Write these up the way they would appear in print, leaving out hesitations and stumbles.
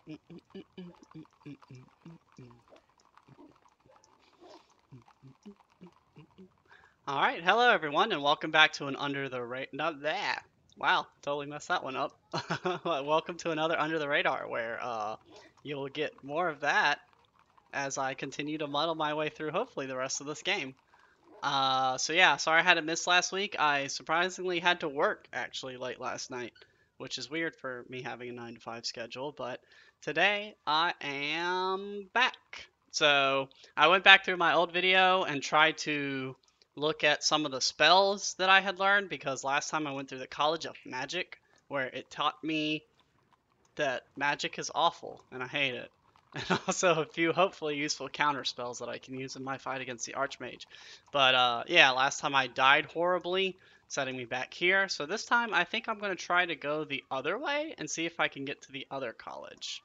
All right, hello everyone, and welcome back to an Under the Radar. Not that. Wow, totally messed that one up. Welcome to another Under the Radar, where you'll get more of that as I continue to muddle my way through, hopefully, the rest of this game. So yeah, sorry I had to miss last week. I surprisingly had to work actually late last night, which is weird for me having a 9 to 5 schedule, but today I am back. So I went back through my old video and tried to look at some of the spells that I had learned because last time I went through the College of Magic where it taught me that magic is awful and I hate it. And also a few hopefully useful counter spells that I can use in my fight against the Archmage. But yeah, last time I died horribly, setting me back here. So this time I think I'm going to try to go the other way and see if I can get to the other college.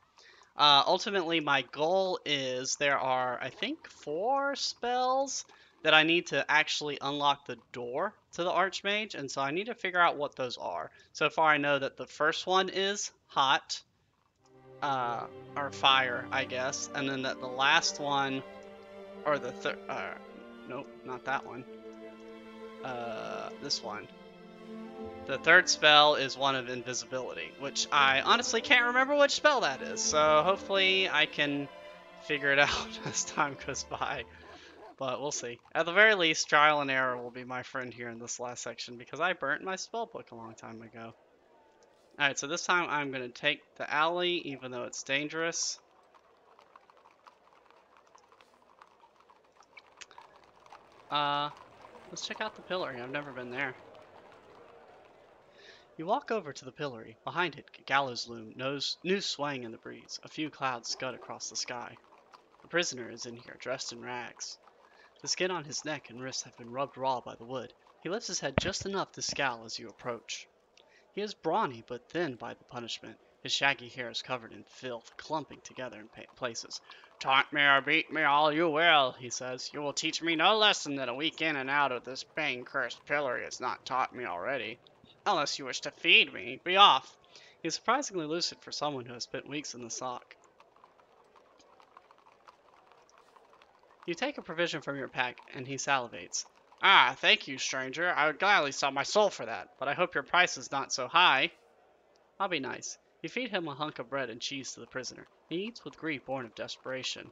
Ultimately, my goal is there are, I think, 4 spells that I need to actually unlock the door to the Archmage, and so I need to figure out what those are. So far, I know that the first one is hot, uh, or fire, I guess, and then that the last one, or the third, nope, not that one, this one. The third spell is one of invisibility, which I honestly can't remember which spell that is, so hopefully I can figure it out as time goes by, but we'll see. At the very least, trial and error will be my friend here in this last section, because I burnt my spell book a long time ago. Alright, so this time I'm going to take the alley, even though it's dangerous. Let's check out the pillory. I've never been there. You walk over to the pillory. Behind it, a gallows loom, news swaying in the breeze. A few clouds scud across the sky. The prisoner is in here, dressed in rags. The skin on his neck and wrists have been rubbed raw by the wood. He lifts his head just enough to scowl as you approach. He is brawny but thin by the punishment. His shaggy hair is covered in filth, clumping together in places. "Taunt me or beat me all you will," he says. "You will teach me no lesson that a week in and out of this bane-cursed pillory has not taught me already. Unless you wish to feed me, be off." He is surprisingly lucid for someone who has spent weeks in the sock. You take a provision from your pack, and he salivates. "Ah, thank you, stranger. I would gladly sell my soul for that, but I hope your price is not so high." "I'll be nice." You feed him a hunk of bread and cheese to the prisoner. He eats with grief born of desperation.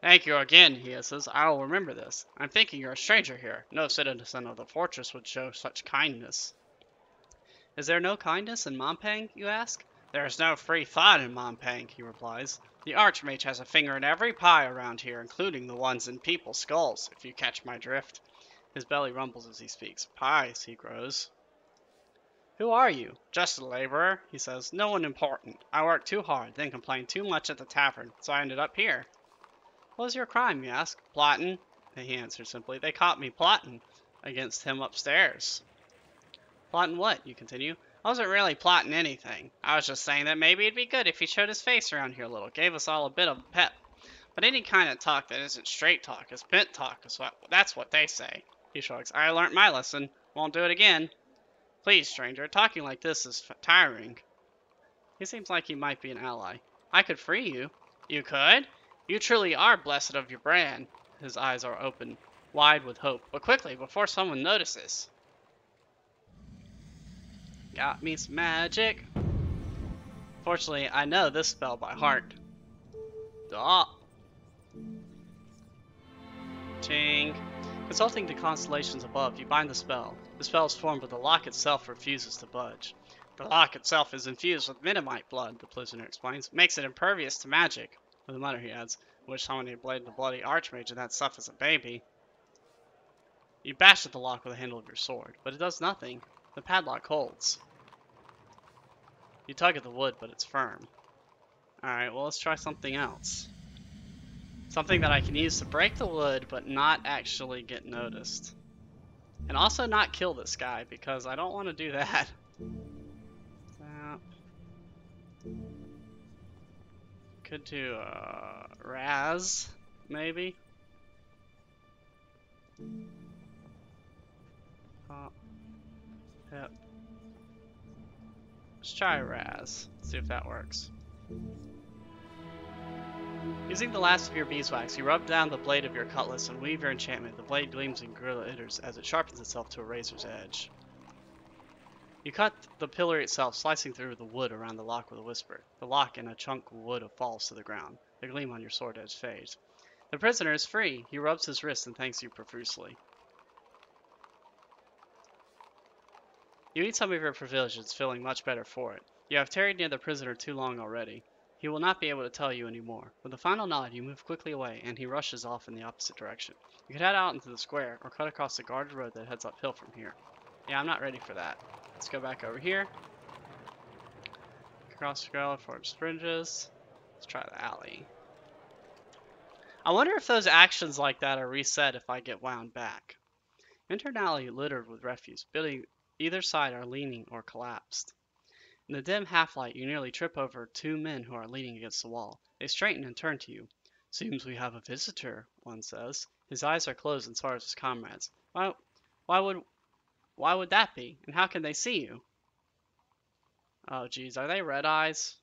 "Thank you again," he hisses. "I will remember this. I'm thinking you're a stranger here. No citizen of the fortress would show such kindness." "Is there no kindness in Mompang, you ask?" "There is no free thought in Mompang," he replies. "The Archmage has a finger in every pie around here, including the ones in people's skulls, if you catch my drift." His belly rumbles as he speaks. "Pies," he grows. "Who are you?" "Just a laborer," he says. "No one important. I worked too hard, then complained too much at the tavern, so I ended up here." "What was your crime, you ask?" "Plottin'," he answered simply. "They caught me plottin' against him upstairs." "Plottin' what?" you continue. "I wasn't really plotting anything. I was just saying that maybe it'd be good if he showed his face around here a little, gave us all a bit of pep. But any kind of talk that isn't straight talk is bent talk, that's what they say." He shrugs. "I learnt my lesson. Won't do it again." "Please, stranger, talking like this is tiring." He seems like he might be an ally. "I could free you." "You could? You truly are blessed of your brand." His eyes are open, wide with hope. "But quickly, before someone notices." "Got me some magic." Fortunately, I know this spell by heart. Duh. Ting. Consulting the constellations above, you bind the spell. The spell is formed, but the lock itself refuses to budge. "The lock itself is infused with Minimite blood," the prisoner explains. "Makes it impervious to magic." With a mutter, he adds, "Wish someone had played the bloody Archmage in that stuff as a baby." You bash at the lock with the handle of your sword, but it does nothing. The padlock holds. You tug at the wood, but it's firm. Alright, well, let's try something else. Something that I can use to break the wood, but not actually get noticed. And also not kill this guy, because I don't want to do that. Could do Raz, maybe. Pop, pep. Let's try Raz. See if that works. Using the last of your beeswax, you rub down the blade of your cutlass and weave your enchantment. The blade gleams and glitters as it sharpens itself to a razor's edge. You cut the pillar itself, slicing through the wood around the lock with a whisper. The lock and a chunk of wood falls to the ground. The gleam on your sword edge fades. The prisoner is free. He rubs his wrist and thanks you profusely. You eat some of your provisions, feeling much better for it. You have tarried near the prisoner too long already. He will not be able to tell you any more. With a final nod, you move quickly away, and he rushes off in the opposite direction. You could head out into the square, or cut across the guarded road that heads uphill from here. Yeah, I'm not ready for that. Let's go back over here. Across the trail towards fringes. Let's try the alley. I wonder if those actions like that are reset if I get wound back. Enter an alley littered with refuse. Buildings either side are leaning or collapsed. In the dim half-light, you nearly trip over two men who are leaning against the wall. They straighten and turn to you. "Seems we have a visitor," one says. His eyes are closed and so are his comrades. Why would that be? And how can they see you? Oh geez, are they red eyes?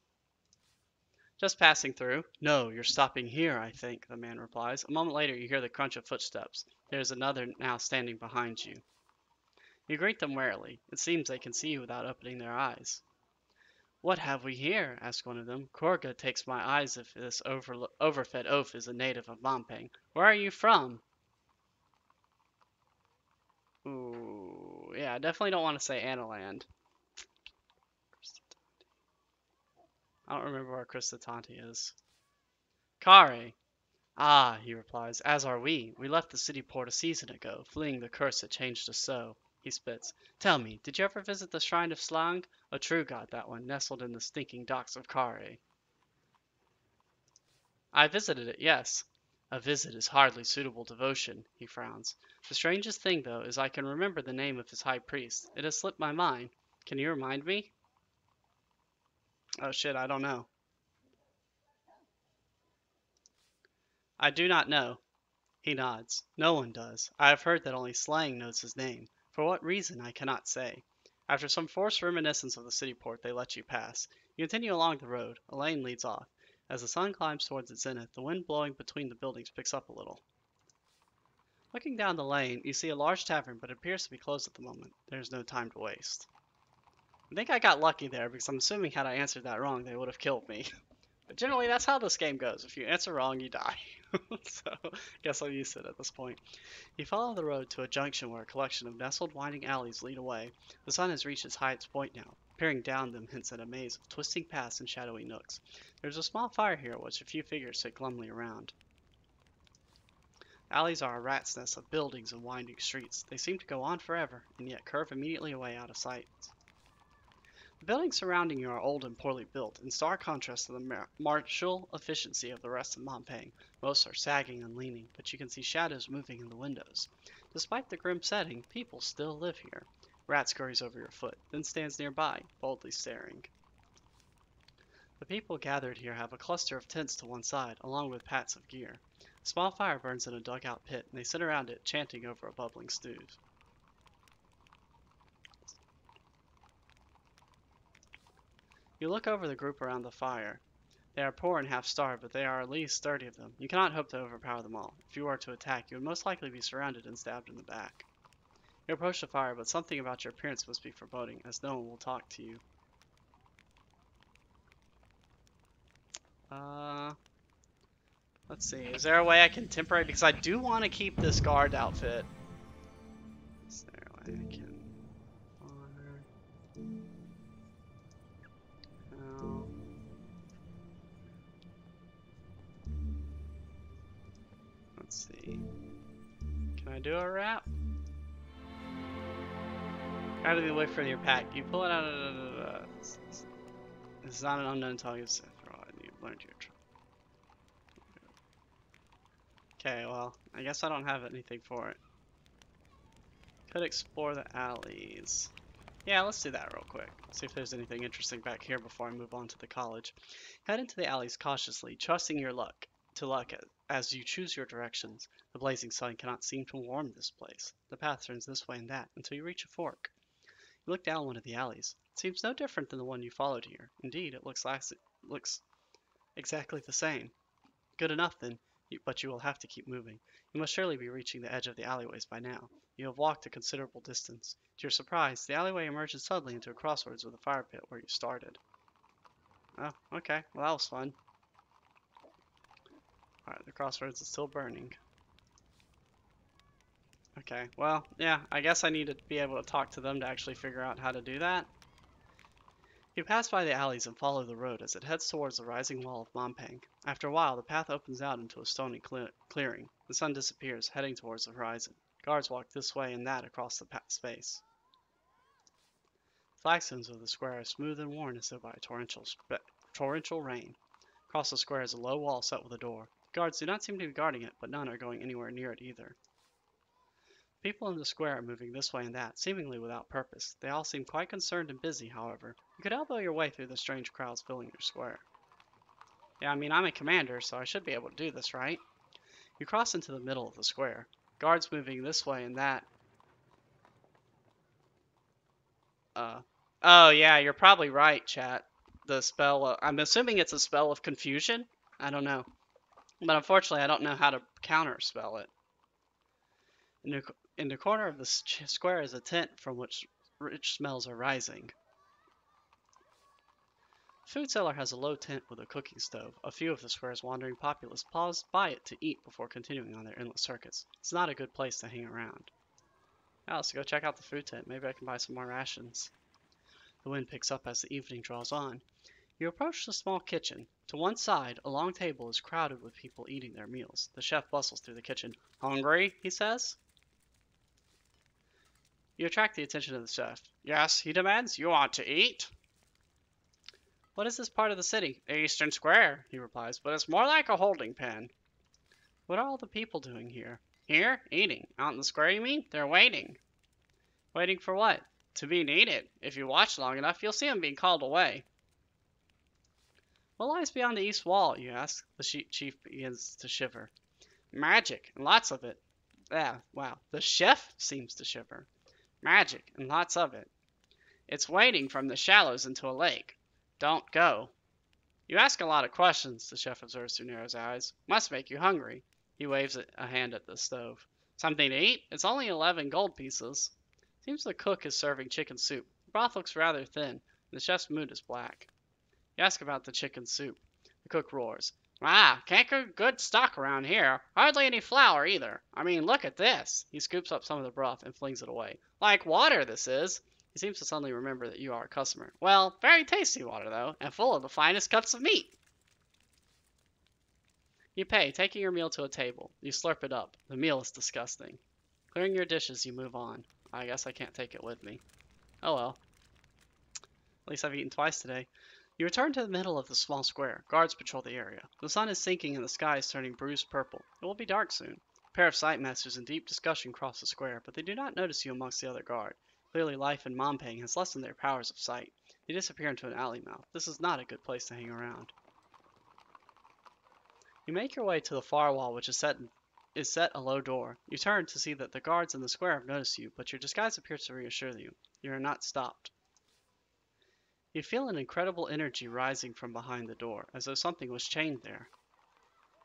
"Just passing through." "No, you're stopping here, I think," the man replies. A moment later, you hear the crunch of footsteps. There is another now standing behind you. You greet them warily. It seems they can see you without opening their eyes. "What have we here?" asks one of them. "Korga takes my eyes if this overfed oaf is a native of Mompang. Where are you from?" Ooh, yeah, I definitely don't want to say Analand. I don't remember where Kristatanti is. "Kare." "Ah," he replies, "as are we. We left the city port a season ago, fleeing the curse that changed us so." He spits. "Tell me, did you ever visit the shrine of Slang? A true god, that one, nestled in the stinking docks of Kare." "I visited it, yes." "A visit is hardly suitable devotion," he frowns. "The strangest thing, though, is I can remember the name of his high priest. It has slipped my mind. Can you remind me?" "Oh shit, I don't know." "I do not know." He nods. "No one does. I have heard that only Slang knows his name. For what reason, I cannot say." After some forced reminiscence of the city port, they let you pass. You continue along the road. A lane leads off. As the sun climbs towards its zenith, the wind blowing between the buildings picks up a little. Looking down the lane, you see a large tavern, but it appears to be closed at the moment. There is no time to waste. I think I got lucky there, because I'm assuming had I answered that wrong, they would have killed me. But generally, that's how this game goes. If you answer wrong, you die. So, guess I'm used to it at this point. You follow the road to a junction where a collection of nestled, winding alleys lead away. The sun has reached its highest point now. Peering down them hints at a maze of twisting paths and shadowy nooks. There's a small fire here, which a few figures sit glumly around. Alleys are a rat's nest of buildings and winding streets. They seem to go on forever, and yet curve immediately away out of sight. The buildings surrounding you are old and poorly built, in stark contrast to the martial efficiency of the rest of Mompang. Most are sagging and leaning, but you can see shadows moving in the windows. Despite the grim setting, people still live here. Rat scurries over your foot, then stands nearby, boldly staring. The people gathered here have a cluster of tents to one side, along with pats of gear. A small fire burns in a dugout pit, and they sit around it, chanting over a bubbling stew. You look over the group around the fire. They are poor and half-starved, but there are at least 30 of them. You cannot hope to overpower them all. If you were to attack, you would most likely be surrounded and stabbed in the back. You approach the fire, but something about your appearance must be foreboding, as no one will talk to you. Let's see. Is there a way I can temporarily... Because I do want to keep this guard outfit. Is there a way I can... No. Let's see. Can I do a wrap? Out of the way for your pack. You pull it out of... This is not an unknown target. You learned your trick. Okay, well, I guess I don't have anything for it. Could explore the alleys. Yeah, let's do that real quick. See if there's anything interesting back here before I move on to the college. Head into the alleys cautiously, trusting your luck as you choose your directions. The blazing sun cannot seem to warm this place. The path turns this way and that until you reach a fork. You look down one of the alleys. seems no different than the one you followed here. Indeed, it looks exactly the same. Good enough, then, but you will have to keep moving. You must surely be reaching the edge of the alleyways by now. You have walked a considerable distance. To your surprise, the alleyway emerges suddenly into a crossroads with a fire pit where you started. Oh, okay. Well, that was fun. Alright, the crossroads is still burning. Okay, well, yeah, I guess I need to be able to talk to them to actually figure out how to do that. You pass by the alleys and follow the road as it heads towards the rising wall of Mompang. After a while, the path opens out into a stony clearing. The sun disappears, heading towards the horizon. Guards walk this way and that across the space. Flagstones of the square are smooth and worn as though by torrential rain. Across the square is a low wall set with a door. The guards do not seem to be guarding it, but none are going anywhere near it either. People in the square are moving this way and that, seemingly without purpose. They all seem quite concerned and busy, however. You could elbow your way through the strange crowds filling your square. Yeah, I mean, I'm a commander, so I should be able to do this, right? You cross into the middle of the square. Guards moving this way and that. Oh yeah, you're probably right, chat. The spell, I'm assuming it's a spell of confusion? I don't know. But unfortunately, I don't know how to counter spell it. In the corner of the square is a tent from which rich smells are rising. The food cellar has a low tent with a cooking stove. A few of the square's wandering populace pause by it to eat before continuing on their endless circuits. It's not a good place to hang around. Now let's go check out the food tent. Maybe I can buy some more rations. The wind picks up as the evening draws on. You approach the small kitchen. To one side, a long table is crowded with people eating their meals. The chef bustles through the kitchen. "Hungry?" he says. You attract the attention of the chef. "Yes," he demands. "You want to eat?" "What is this part of the city?" "The Eastern Square," he replies, "but it's more like a holding pen." "What are all the people doing here?" "Here? Eating. Out in the square, you mean? They're waiting." "Waiting for what?" "To be needed. If you watch long enough, you'll see them being called away." "What lies beyond the east wall?" you ask. The chief begins to shiver. "Magic, and lots of it." "Ah, wow." The chef seems to shiver. "Magic, and lots of it. It's wading from the shallows into a lake. Don't go." "You ask a lot of questions," the chef observes through narrow eyes. "Must make you hungry." He waves a hand at the stove. "Something to eat? It's only 11 gold pieces." Seems the cook is serving chicken soup. The broth looks rather thin, and the chef's mood is black. You ask about the chicken soup. The cook roars. "Ah, can't get good stock around here. Hardly any flour either. I mean, look at this." He scoops up some of the broth and flings it away. "Like water, this is." He seems to suddenly remember that you are a customer. "Well, very tasty water, though, and full of the finest cuts of meat." You pay, taking your meal to a table. You slurp it up. The meal is disgusting. Clearing your dishes, you move on. I guess I can't take it with me. Oh well. At least I've eaten twice today. You return to the middle of the small square. Guards patrol the area. The sun is sinking and the sky is turning bruised purple. It will be dark soon. A pair of sightmasters in deep discussion cross the square, but they do not notice you amongst the other guard. Clearly life in Mompang has lessened their powers of sight. They disappear into an alley mouth. This is not a good place to hang around. You make your way to the far wall, which is set a low door. You turn to see that the guards in the square have noticed you, but your disguise appears to reassure you. You are not stopped. You feel an incredible energy rising from behind the door, as though something was chained there.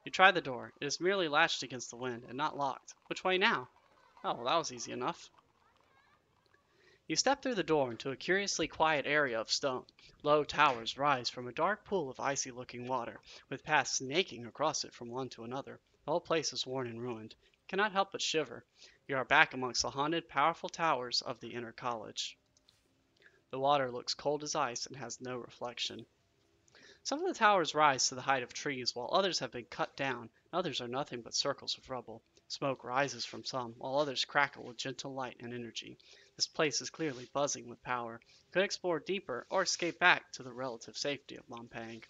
You try the door. It is merely latched against the wind, and not locked. Which way now? Oh, well, that was easy enough. You step through the door into a curiously quiet area of stone. Low towers rise from a dark pool of icy-looking water, with paths snaking across it from one to another. The whole place is worn and ruined. You cannot help but shiver. You are back amongst the haunted, powerful towers of the inner college. The water looks cold as ice and has no reflection. Some of the towers rise to the height of trees, while others have been cut down, and others are nothing but circles of rubble. Smoke rises from some, while others crackle with gentle light and energy. This place is clearly buzzing with power. You could explore deeper, or escape back to the relative safety of Mompang.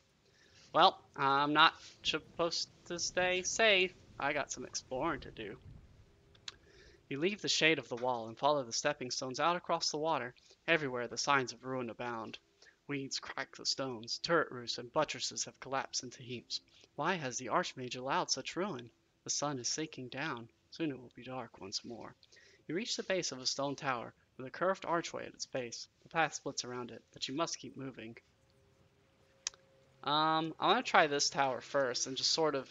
Well, I'm not supposed to stay safe. I got some exploring to do. You leave the shade of the wall and follow the stepping stones out across the water. Everywhere the signs of ruin abound. Weeds crack the stones, turret roofs and buttresses have collapsed into heaps. Why has the Archmage allowed such ruin? The sun is sinking down. Soon it will be dark once more. You reach the base of a stone tower, with a curved archway at its base. The path splits around it, but you must keep moving. I want to try this tower first and just sort of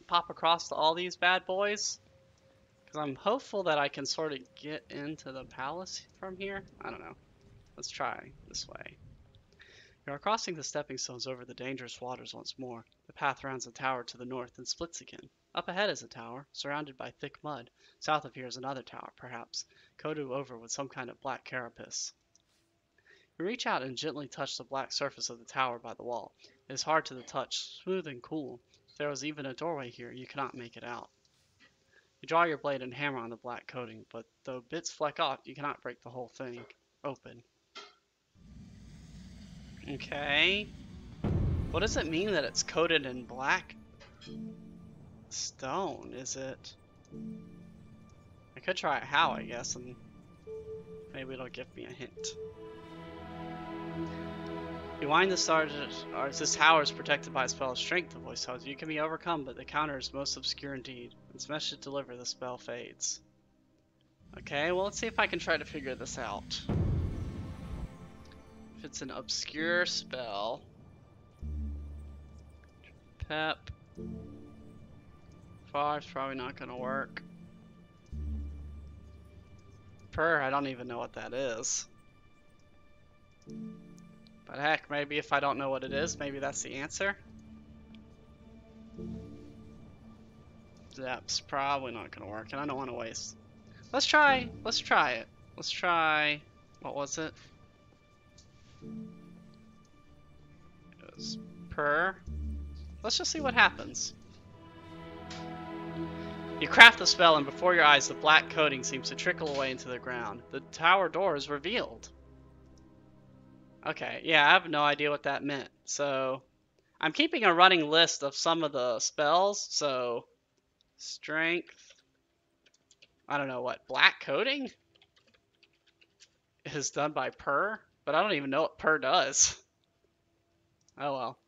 pop across to all these bad boys. Because I'm hopeful that I can sort of get into the palace from here. I don't know. Let's try this way. You are crossing the stepping stones over the dangerous waters once more. The path rounds the tower to the north and splits again. Up ahead is a tower, surrounded by thick mud. South of here is another tower, perhaps, coated over with some kind of black carapace. You reach out and gently touch the black surface of the tower by the wall. It is hard to the touch, smooth and cool. If there was even a doorway here, you cannot make it out. You draw your blade and hammer on the black coating, but though bits fleck off, you cannot break the whole thing open. Okay. What does it mean that it's coated in black stone? Is it... I could try it how, I guess, and maybe it'll give me a hint. You wind the stars. This tower is protected by a spell of strength, the voice tells you. You can be overcome, but the counter is most obscure indeed. Its message delivered, the spell fades. Okay, well, let's see if I can try to figure this out. If it's an obscure spell... Pep. 5's probably not gonna work. Purr, I don't even know what that is. But heck, maybe if I don't know what it is, maybe that's the answer. That's probably not gonna work, and I don't want to waste. Let's try it. Let's try, what was it? It was Purr. Let's just see what happens. You craft the spell, and before your eyes, the black coating seems to trickle away into the ground. The tower door is revealed. Okay, yeah, I have no idea what that meant. So, I'm keeping a running list of some of the spells. So, strength. I don't know what. Black coating is done by Purr, but I don't even know what Purr does. Oh well.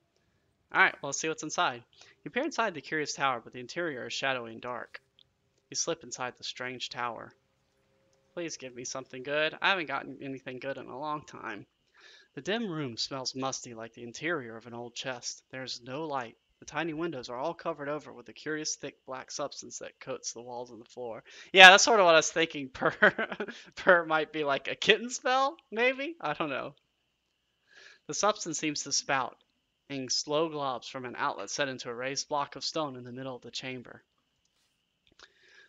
Alright, well, let's see what's inside. You peer inside the curious tower, but the interior is shadowy and dark. You slip inside the strange tower. Please give me something good. I haven't gotten anything good in a long time. The dim room smells musty like the interior of an old chest. There is no light. The tiny windows are all covered over with a curious thick black substance that coats the walls and the floor. Yeah, that's sort of what I was thinking. Purr might be like a kitten spell, maybe? I don't know. The substance seems to spout in slow globs from an outlet set into a raised block of stone in the middle of the chamber.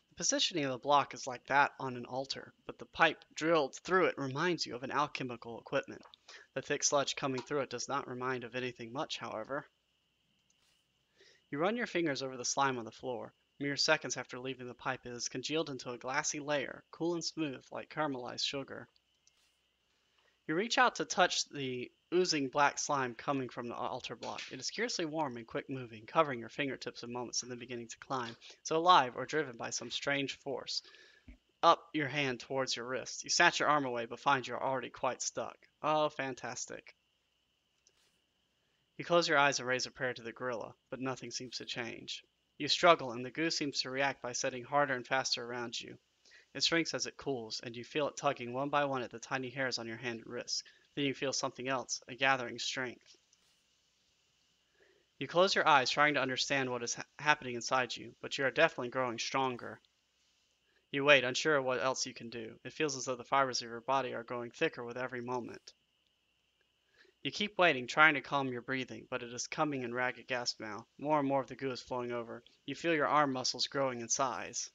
The positioning of the block is like that on an altar, but the pipe drilled through it reminds you of an alchemical equipment. The thick sludge coming through it does not remind of anything much, however. You run your fingers over the slime on the floor. Mere seconds after leaving the pipe, it is congealed into a glassy layer, cool and smooth like caramelized sugar. You reach out to touch the oozing black slime coming from the altar block. It is curiously warm and quick-moving, covering your fingertips in moments and then beginning to climb, so alive or driven by some strange force. Up your hand towards your wrist. You snatch your arm away, but find you are already quite stuck. Oh, fantastic. You close your eyes and raise a prayer to the gorilla, but nothing seems to change. You struggle, and the goo seems to react by setting harder and faster around you. It shrinks as it cools, and you feel it tugging one by one at the tiny hairs on your hand and wrist. Then you feel something else, a gathering strength. You close your eyes, trying to understand what is happening inside you, but you are definitely growing stronger. You wait, unsure of what else you can do. It feels as though the fibers of your body are growing thicker with every moment. You keep waiting, trying to calm your breathing, but it is coming in ragged gasps now. More and more of the goo is flowing over. You feel your arm muscles growing in size.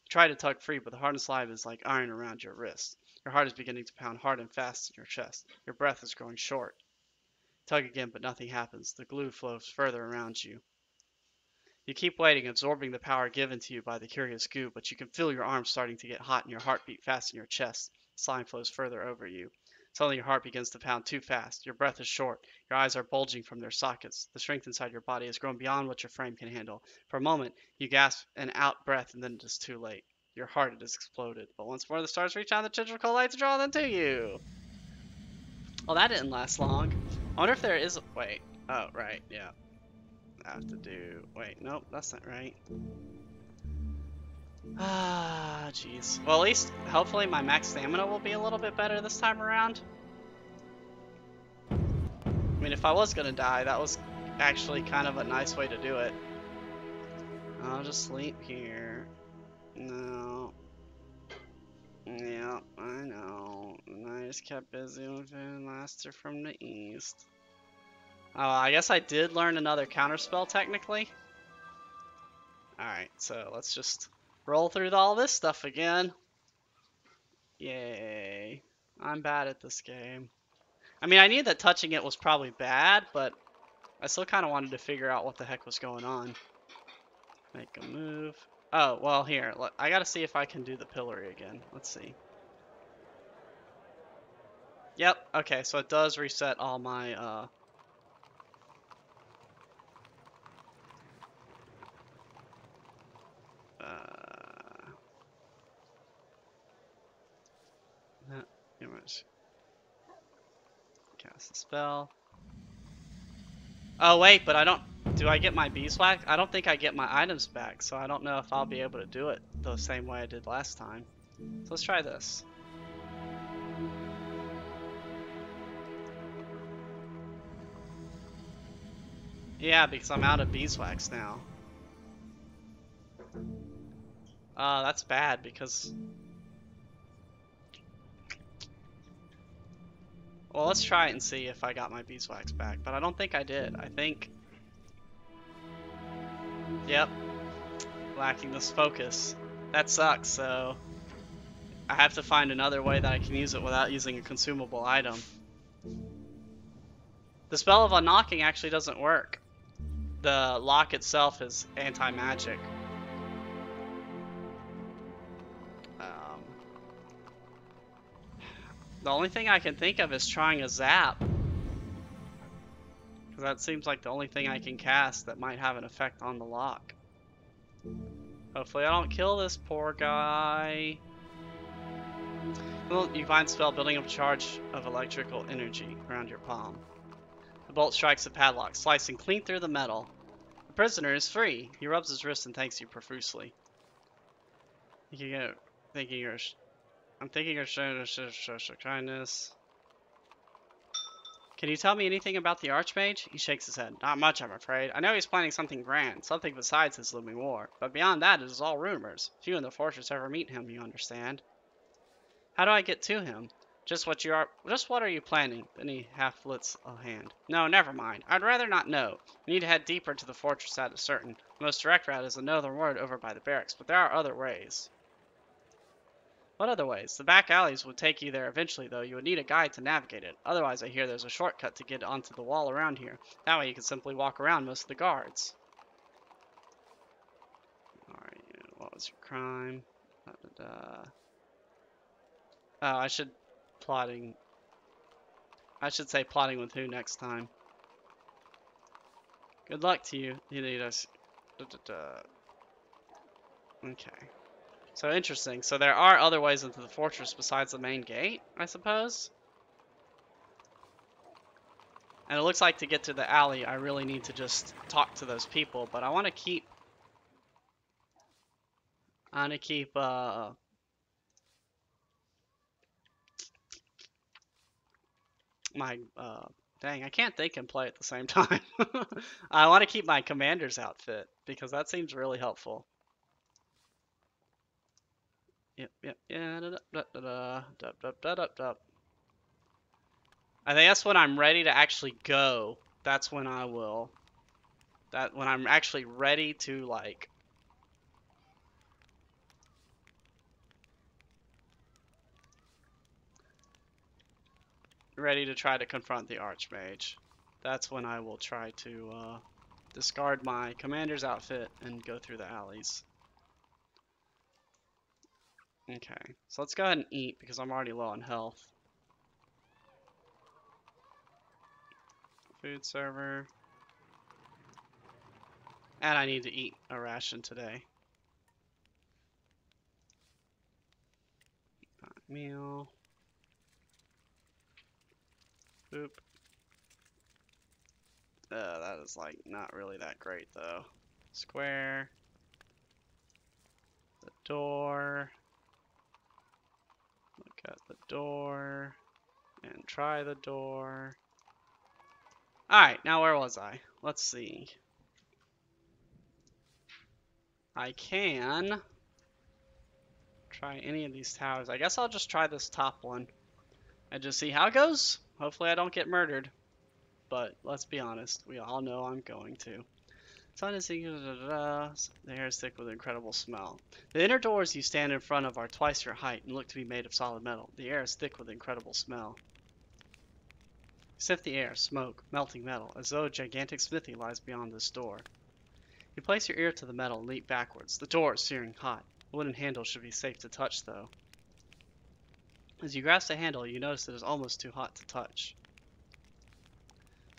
You try to tug free, but the hard slime is like iron around your wrist. Your heart is beginning to pound hard and fast in your chest. Your breath is growing short. Tug again, but nothing happens. The glue flows further around you. You keep waiting, absorbing the power given to you by the curious goo, but you can feel your arms starting to get hot and your heart beat fast in your chest. Slime flows further over you. Suddenly your heart begins to pound too fast. Your breath is short. Your eyes are bulging from their sockets. The strength inside your body has grown beyond what your frame can handle. For a moment, you gasp an out breath, and then it is too late. Your heart has exploded. But once more the stars reach out, the tentacle lights draw them to you. Well, that didn't last long. I wonder if there is a... Wait. Oh, right. Yeah. I have to do... Wait. Nope. That's not right. Ah, jeez. Well, at least, hopefully my max stamina will be a little bit better this time around. I mean, if I was gonna die, that was actually kind of a nice way to do it. I'll just sleep here. No. Yeah, I know. And I just kept busy with Laster from the east. Oh, I guess I did learn another counterspell technically. Alright, so let's just roll through all this stuff again. Yay. I'm bad at this game. I mean, I knew that touching it was probably bad, but I still kind of wanted to figure out what the heck was going on. Make a move. Oh, well, here. I gotta see if I can do the pillory again. Let's see. Yep, okay, so it does reset all my, image. Cast a spell. Oh, wait, but I don't... Do I get my beeswax? I don't think I get my items back, so I don't know if I'll be able to do it the same way I did last time. So let's try this. Yeah, because I'm out of beeswax now. That's bad because... Well, let's try it and see if I got my beeswax back, but I don't think I did. I think... Yep. Lacking this focus. That sucks, so... I have to find another way that I can use it without using a consumable item. The spell of unknocking actually doesn't work. The lock itself is anti-magic. The only thing I can think of is trying a zap. Because that seems like the only thing I can cast that might have an effect on the lock. Hopefully I don't kill this poor guy. Well, you find spell building up a charge of electrical energy around your palm. The bolt strikes the padlock, slicing clean through the metal. The prisoner is free. He rubs his wrist and thanks you profusely. I'm thinking you're showing kindness. Can you tell me anything about the Archmage? He shakes his head. Not much, I'm afraid. I know he's planning something grand, something besides his looming war. But beyond that, it is all rumors. Few in the fortress ever meet him, you understand. How do I get to him? Just what are you planning? Then he half lifts a hand. No, never mind. I'd rather not know. We need to head deeper into the fortress, that is certain. The most direct route is the northern ward over by the barracks, but there are other ways. What other ways? The back alleys would take you there eventually, though. You would need a guide to navigate it. Otherwise, I hear there's a shortcut to get onto the wall around here. That way you can simply walk around most of the guards. Alright, what was your crime? Oh, I should say plotting with who next time. Good luck to you. You need us. Okay. So interesting. So there are other ways into the fortress besides the main gate, I suppose? And it looks like to get to the alley, I really need to just talk to those people, but I want to keep... my, dang, I can't think and play at the same time. I want to keep my commander's outfit, because that seems really helpful. Yep, yeah, I think that's when I'm ready to actually go. That's when I will. When I'm actually ready to, like... Ready to try to confront the Archmage. That's when I will try to, discard my commander's outfit and go through the alleys. Okay, so let's go ahead and eat because I'm already low on health. Food server. And I need to eat a ration today. Meal. Boop. That is like not really that great though. Square. the door. Look at the door. And try the door. Alright, now where was I? Let's see. I can try any of these towers. I guess I'll just try this top one and just see how it goes. Hopefully I don't get murdered. But let's be honest, we all know I'm going to. Sun is the air is thick with an incredible smell. The inner doors you stand in front of are twice your height and look to be made of solid metal. The air is thick with incredible smell. Sniff the air, smoke, melting metal, as though a gigantic smithy lies beyond this door. You place your ear to the metal and leap backwards. The door is searing hot. The wooden handle should be safe to touch, though. As you grasp the handle, you notice it is almost too hot to touch.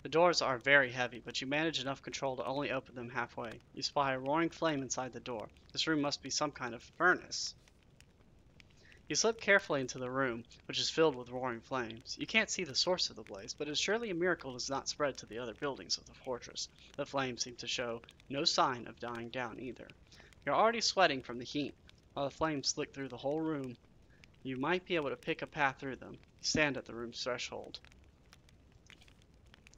The doors are very heavy, but you manage enough control to only open them halfway. You spy a roaring flame inside the door. This room must be some kind of furnace. You slip carefully into the room, which is filled with roaring flames. You can't see the source of the blaze, but it is surely a miracle it does not spread to the other buildings of the fortress. The flames seem to show no sign of dying down either. You're already sweating from the heat. While the flames lick through the whole room, you might be able to pick a path through them. You stand at the room's threshold.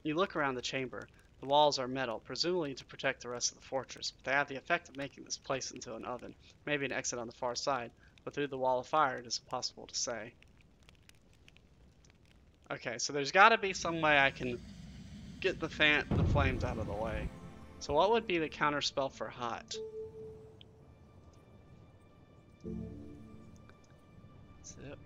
You look around the chamber. The walls are metal, presumably to protect the rest of the fortress, but they have the effect of making this place into an oven, maybe an exit on the far side, but through the wall of fire it is impossible to say. Okay, so there's got to be some way I can get the flames out of the way. So what would be the counter spell for hot? Zip.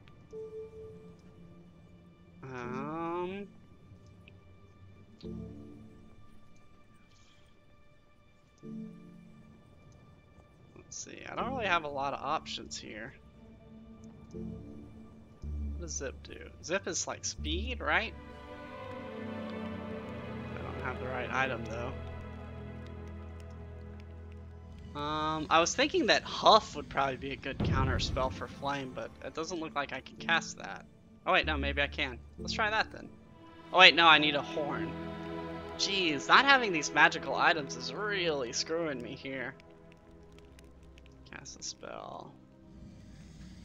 Let's see. I don't really have a lot of options here. What does zip do? Zip is like speed, right? I don't have the right item though. I was thinking that Huff would probably be a good counter spell for Flame, but it doesn't look like I can cast that. Oh wait, no, maybe I can. Let's try that then. Oh wait, no, I need a horn. Jeez, not having these magical items is really screwing me here. Cast a spell.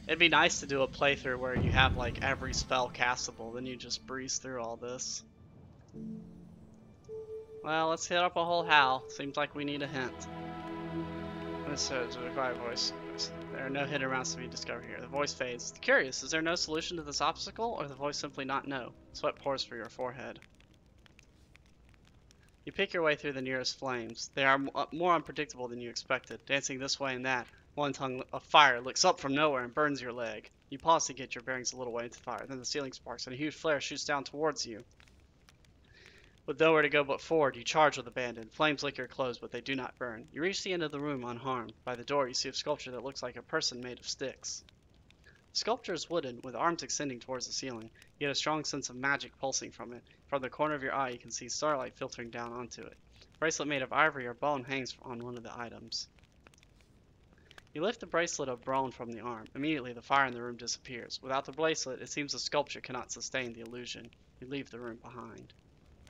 It'd be nice to do a playthrough where you have like every spell castable, then you just breeze through all this. Well, let's hit up a whole howl. Seems like we need a hint. This is a quiet voice. There are no hidden routes to be discovered here. The voice fades. Curious, is there no solution to this obstacle, or the voice simply not know? Sweat pours for your forehead. You pick your way through the nearest flames. They are more unpredictable than you expected, dancing this way and that. One tongue of fire licks up from nowhere and burns your leg. You pause to get your bearings a little way into the fire. Then the ceiling sparks and a huge flare shoots down towards you. With nowhere to go but forward, you charge with abandon. Flames lick your clothes, but they do not burn. You reach the end of the room unharmed. By the door, you see a sculpture that looks like a person made of sticks. The sculpture is wooden, with arms extending towards the ceiling. You get a strong sense of magic pulsing from it. From the corner of your eye, you can see starlight filtering down onto it. A bracelet made of ivory or bone hangs on one of the items. You lift the bracelet of bone from the arm. Immediately, the fire in the room disappears. Without the bracelet, it seems the sculpture cannot sustain the illusion. You leave the room behind.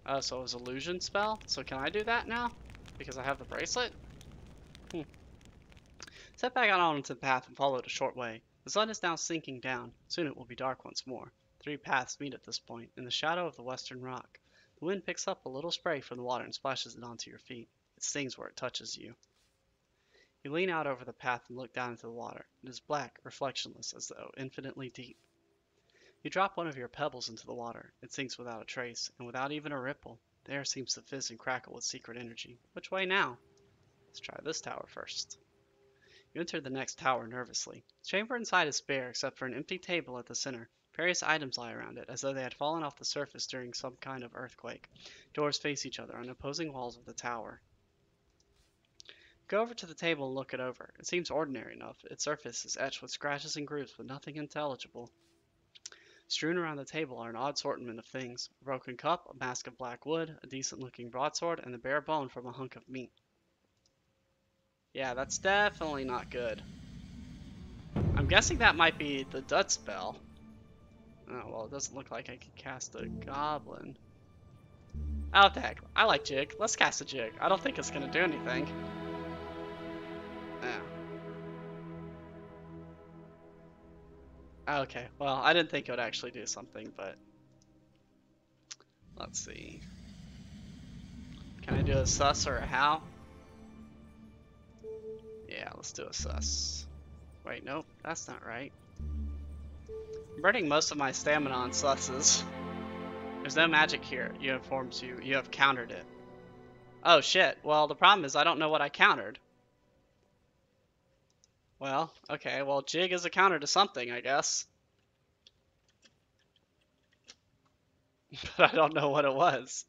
Oh, so it was an illusion spell? So can I do that now? Because I have the bracelet? Step back out onto the path and follow it a short way. The sun is now sinking down. Soon it will be dark once more. 3 paths meet at this point, in the shadow of the western rock. The wind picks up a little spray from the water and splashes it onto your feet. It stings where it touches you. You lean out over the path and look down into the water. It is black, reflectionless, as though infinitely deep. You drop one of your pebbles into the water. It sinks without a trace, and without even a ripple. The air seems to fizz and crackle with secret energy. Which way now? Let's try this tower first. You enter the next tower nervously. The chamber inside is bare, except for an empty table at the center. Various items lie around it, as though they had fallen off the surface during some kind of earthquake. Doors face each other on opposing walls of the tower. Go over to the table and look it over. It seems ordinary enough. Its surface is etched with scratches and grooves, but nothing intelligible. Strewn around the table are an odd assortment of things. A broken cup, a mask of black wood, a decent-looking broadsword, and the bare bone from a hunk of meat. Yeah, that's definitely not good. I'm guessing that might be the Dud spell. Oh, well, it doesn't look like I can cast a goblin. Oh, what the heck. I like Jig. Let's cast a Jig. I don't think it's going to do anything. Yeah. Okay, well, I didn't think it would actually do something, but let's see. Can I do a sus or a how? Yeah, let's do a sus. Wait, nope, that's not right. I'm burning most of my stamina on susses. There's no magic here. You informs you. You have countered it. Oh shit. Well, the problem is I don't know what I countered. Well, okay. Well, jig is a counter to something, I guess. But I don't know what it was.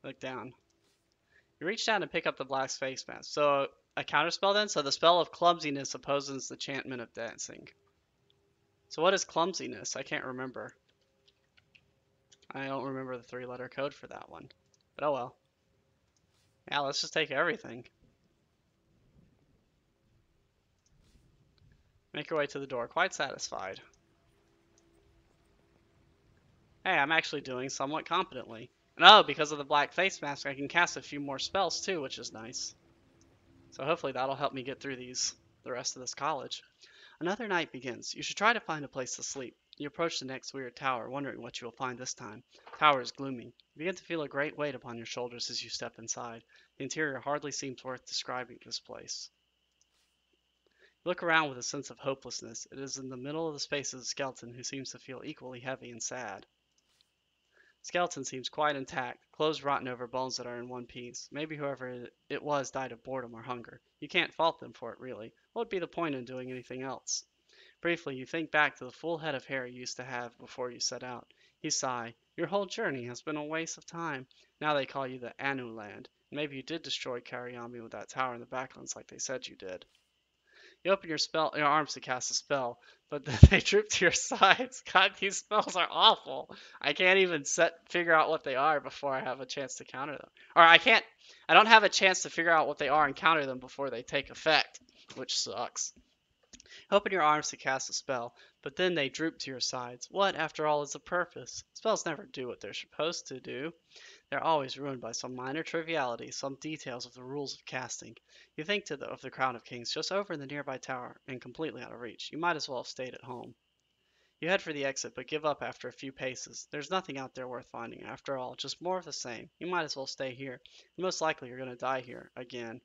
Look down. You reach down and pick up the black face mask. So, a counter spell then? So the spell of clumsiness opposes the enchantment of dancing. So what is clumsiness? I can't remember. I don't remember the 3-letter code for that one. But oh well. Yeah, let's just take everything. Make your way to the door, quite satisfied. Hey, I'm actually doing somewhat competently. And oh, because of the black face mask, I can cast a few more spells too, which is nice. So hopefully that'll help me get through the rest of this college. Another night begins. You should try to find a place to sleep. You approach the next weird tower, wondering what you will find this time. The tower is gloomy. You begin to feel a great weight upon your shoulders as you step inside. The interior hardly seems worth describing this place. You look around with a sense of hopelessness. It is in the middle of the space is a skeleton who seems to feel equally heavy and sad. Skeleton seems quite intact, clothes rotten over bones that are in one piece. Maybe whoever it was died of boredom or hunger. You can't fault them for it, really. What would be the point in doing anything else? Briefly, you think back to the full head of hair you used to have before you set out. You sigh. Your whole journey has been a waste of time. Now they call you the Anu Land. Maybe you did destroy Kariami with that tower in the backlands like they said you did. You open your arms to cast a spell, but then they droop to your sides. God, these spells are awful. I can't even figure out what they are before I have a chance to counter them. Or I don't have a chance to figure out what they are and counter them before they take effect, which sucks. Open your arms to cast a spell, but then they droop to your sides. What, after all, is the purpose? Spells never do what they're supposed to do. They're always ruined by some minor triviality, some details of the rules of casting. You think of the Crown of Kings just over in the nearby tower and completely out of reach. You might as well have stayed at home. You head for the exit, but give up after a few paces. There's nothing out there worth finding, after all, just more of the same. You might as well stay here. And most likely you're going to die here, again.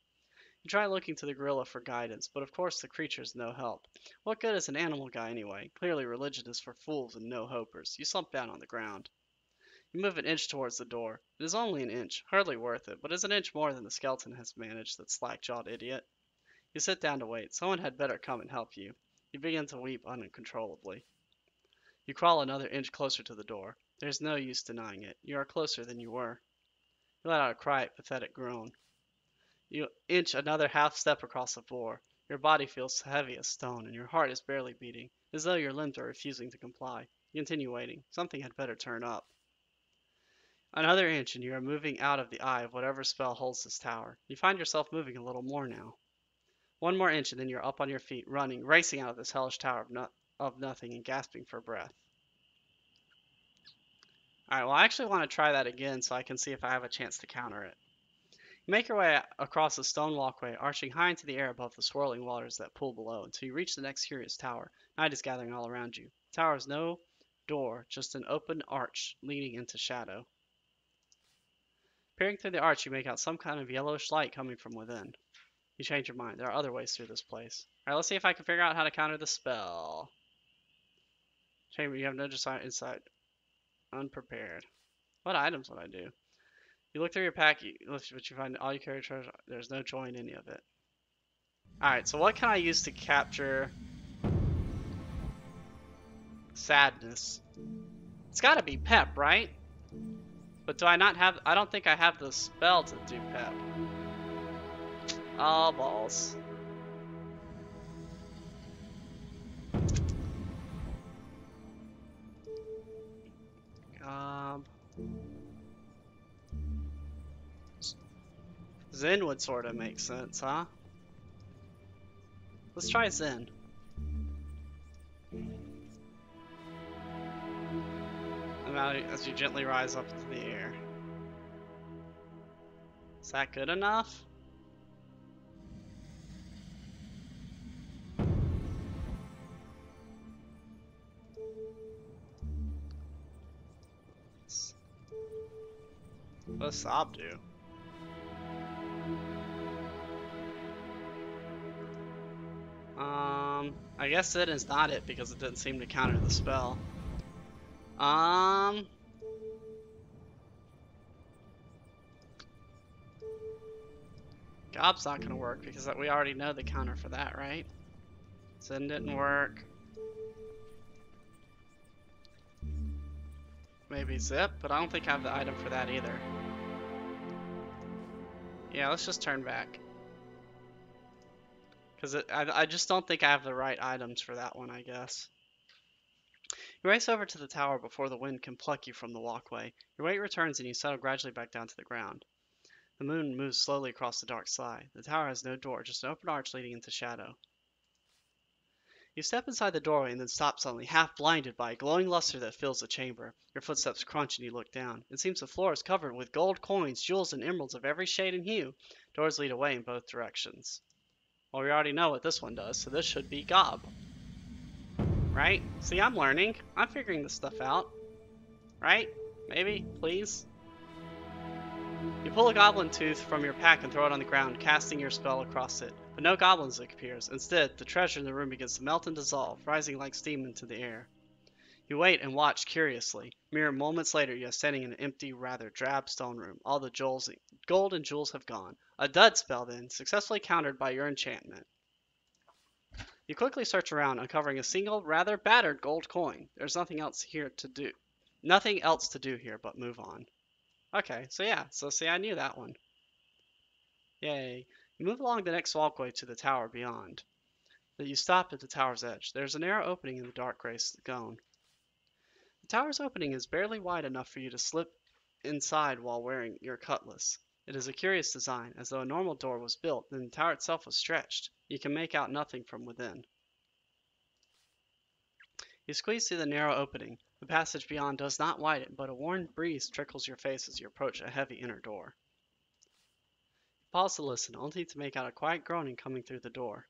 You try looking to the gorilla for guidance, but of course the creature's no help. What good is an animal guy anyway? Clearly religion is for fools and no-hopers. You slump down on the ground. You move an inch towards the door. It is only an inch, hardly worth it, but is an inch more than the skeleton has managed, that slack-jawed idiot. You sit down to wait. Someone had better come and help you. You begin to weep uncontrollably. You crawl another inch closer to the door. There's no use denying it. You are closer than you were. You let out a quiet, pathetic groan. You inch another half step across the floor. Your body feels heavy as stone, and your heart is barely beating, as though your limbs are refusing to comply. You continue waiting. Something had better turn up. Another inch, and you are moving out of the eye of whatever spell holds this tower. You find yourself moving a little more now. One more inch, and then you're up on your feet, running, racing out of this hellish tower of nothing, and gasping for breath. Alright, well, I actually want to try that again so I can see if I have a chance to counter it. You make your way across the stone walkway, arching high into the air above the swirling waters that pool below, until you reach the next curious tower. Night is gathering all around you. The tower has no door, just an open arch leading into shadow. Peering through the arch, you make out some kind of yellowish light coming from within. You change your mind. There are other ways through this place. Alright, let's see if I can figure out how to counter the spell. Chamber, you have no desire inside. Unprepared. What items would I do? You look through your pack, but you find all you carry treasure. There's no joy in any of it. Alright, so what can I use to capture sadness? It's gotta be pep, right? But do I not have... I don't think I have the spell to do pep. Oh, balls. Zen would sort of make sense, huh? Let's try Zen. And now as you gently rise up into the air. Is that good enough? What does Sob do? I guess it is not it because it didn't seem to counter the spell. Um, Gob's not gonna work because we already know the counter for that, right? Zen didn't work. Maybe Zip, but I don't think I have the item for that either. Yeah, let's just turn back. Because I just don't think I have the right items for that one, I guess. You race over to the tower before the wind can pluck you from the walkway. Your weight returns and you settle gradually back down to the ground. The moon moves slowly across the dark sky. The tower has no door, just an open arch leading into shadow. You step inside the doorway and then stop suddenly, half blinded by a glowing luster that fills the chamber. Your footsteps crunch and you look down. It seems the floor is covered with gold coins, jewels, and emeralds of every shade and hue. Doors lead away in both directions. Well, we already know what this one does, so this should be Gob. Right? See, I'm learning. I'm figuring this stuff out. Right? Maybe? Please? You pull a goblin tooth from your pack and throw it on the ground, casting your spell across it. But no goblins appears. Instead, the treasure in the room begins to melt and dissolve, rising like steam into the air. You wait and watch curiously. Mere moments later, you are standing in an empty, rather drab stone room. All the gold and jewels have gone. A dud spell, then, successfully countered by your enchantment. You quickly search around, uncovering a single, rather battered gold coin. There's nothing else here to do. Nothing else to do here but move on. Okay, so yeah, so see, I knew that one. Yay. You move along the next walkway to the tower beyond. You stop at the tower's edge. There's a narrow opening in the dark gray stone. The tower's opening is barely wide enough for you to slip inside while wearing your cutlass. It is a curious design, as though a normal door was built, and the tower itself was stretched. You can make out nothing from within. You squeeze through the narrow opening. The passage beyond does not widen, but a warm breeze trickles your face as you approach a heavy inner door. You pause to listen, only to make out a quiet groaning coming through the door.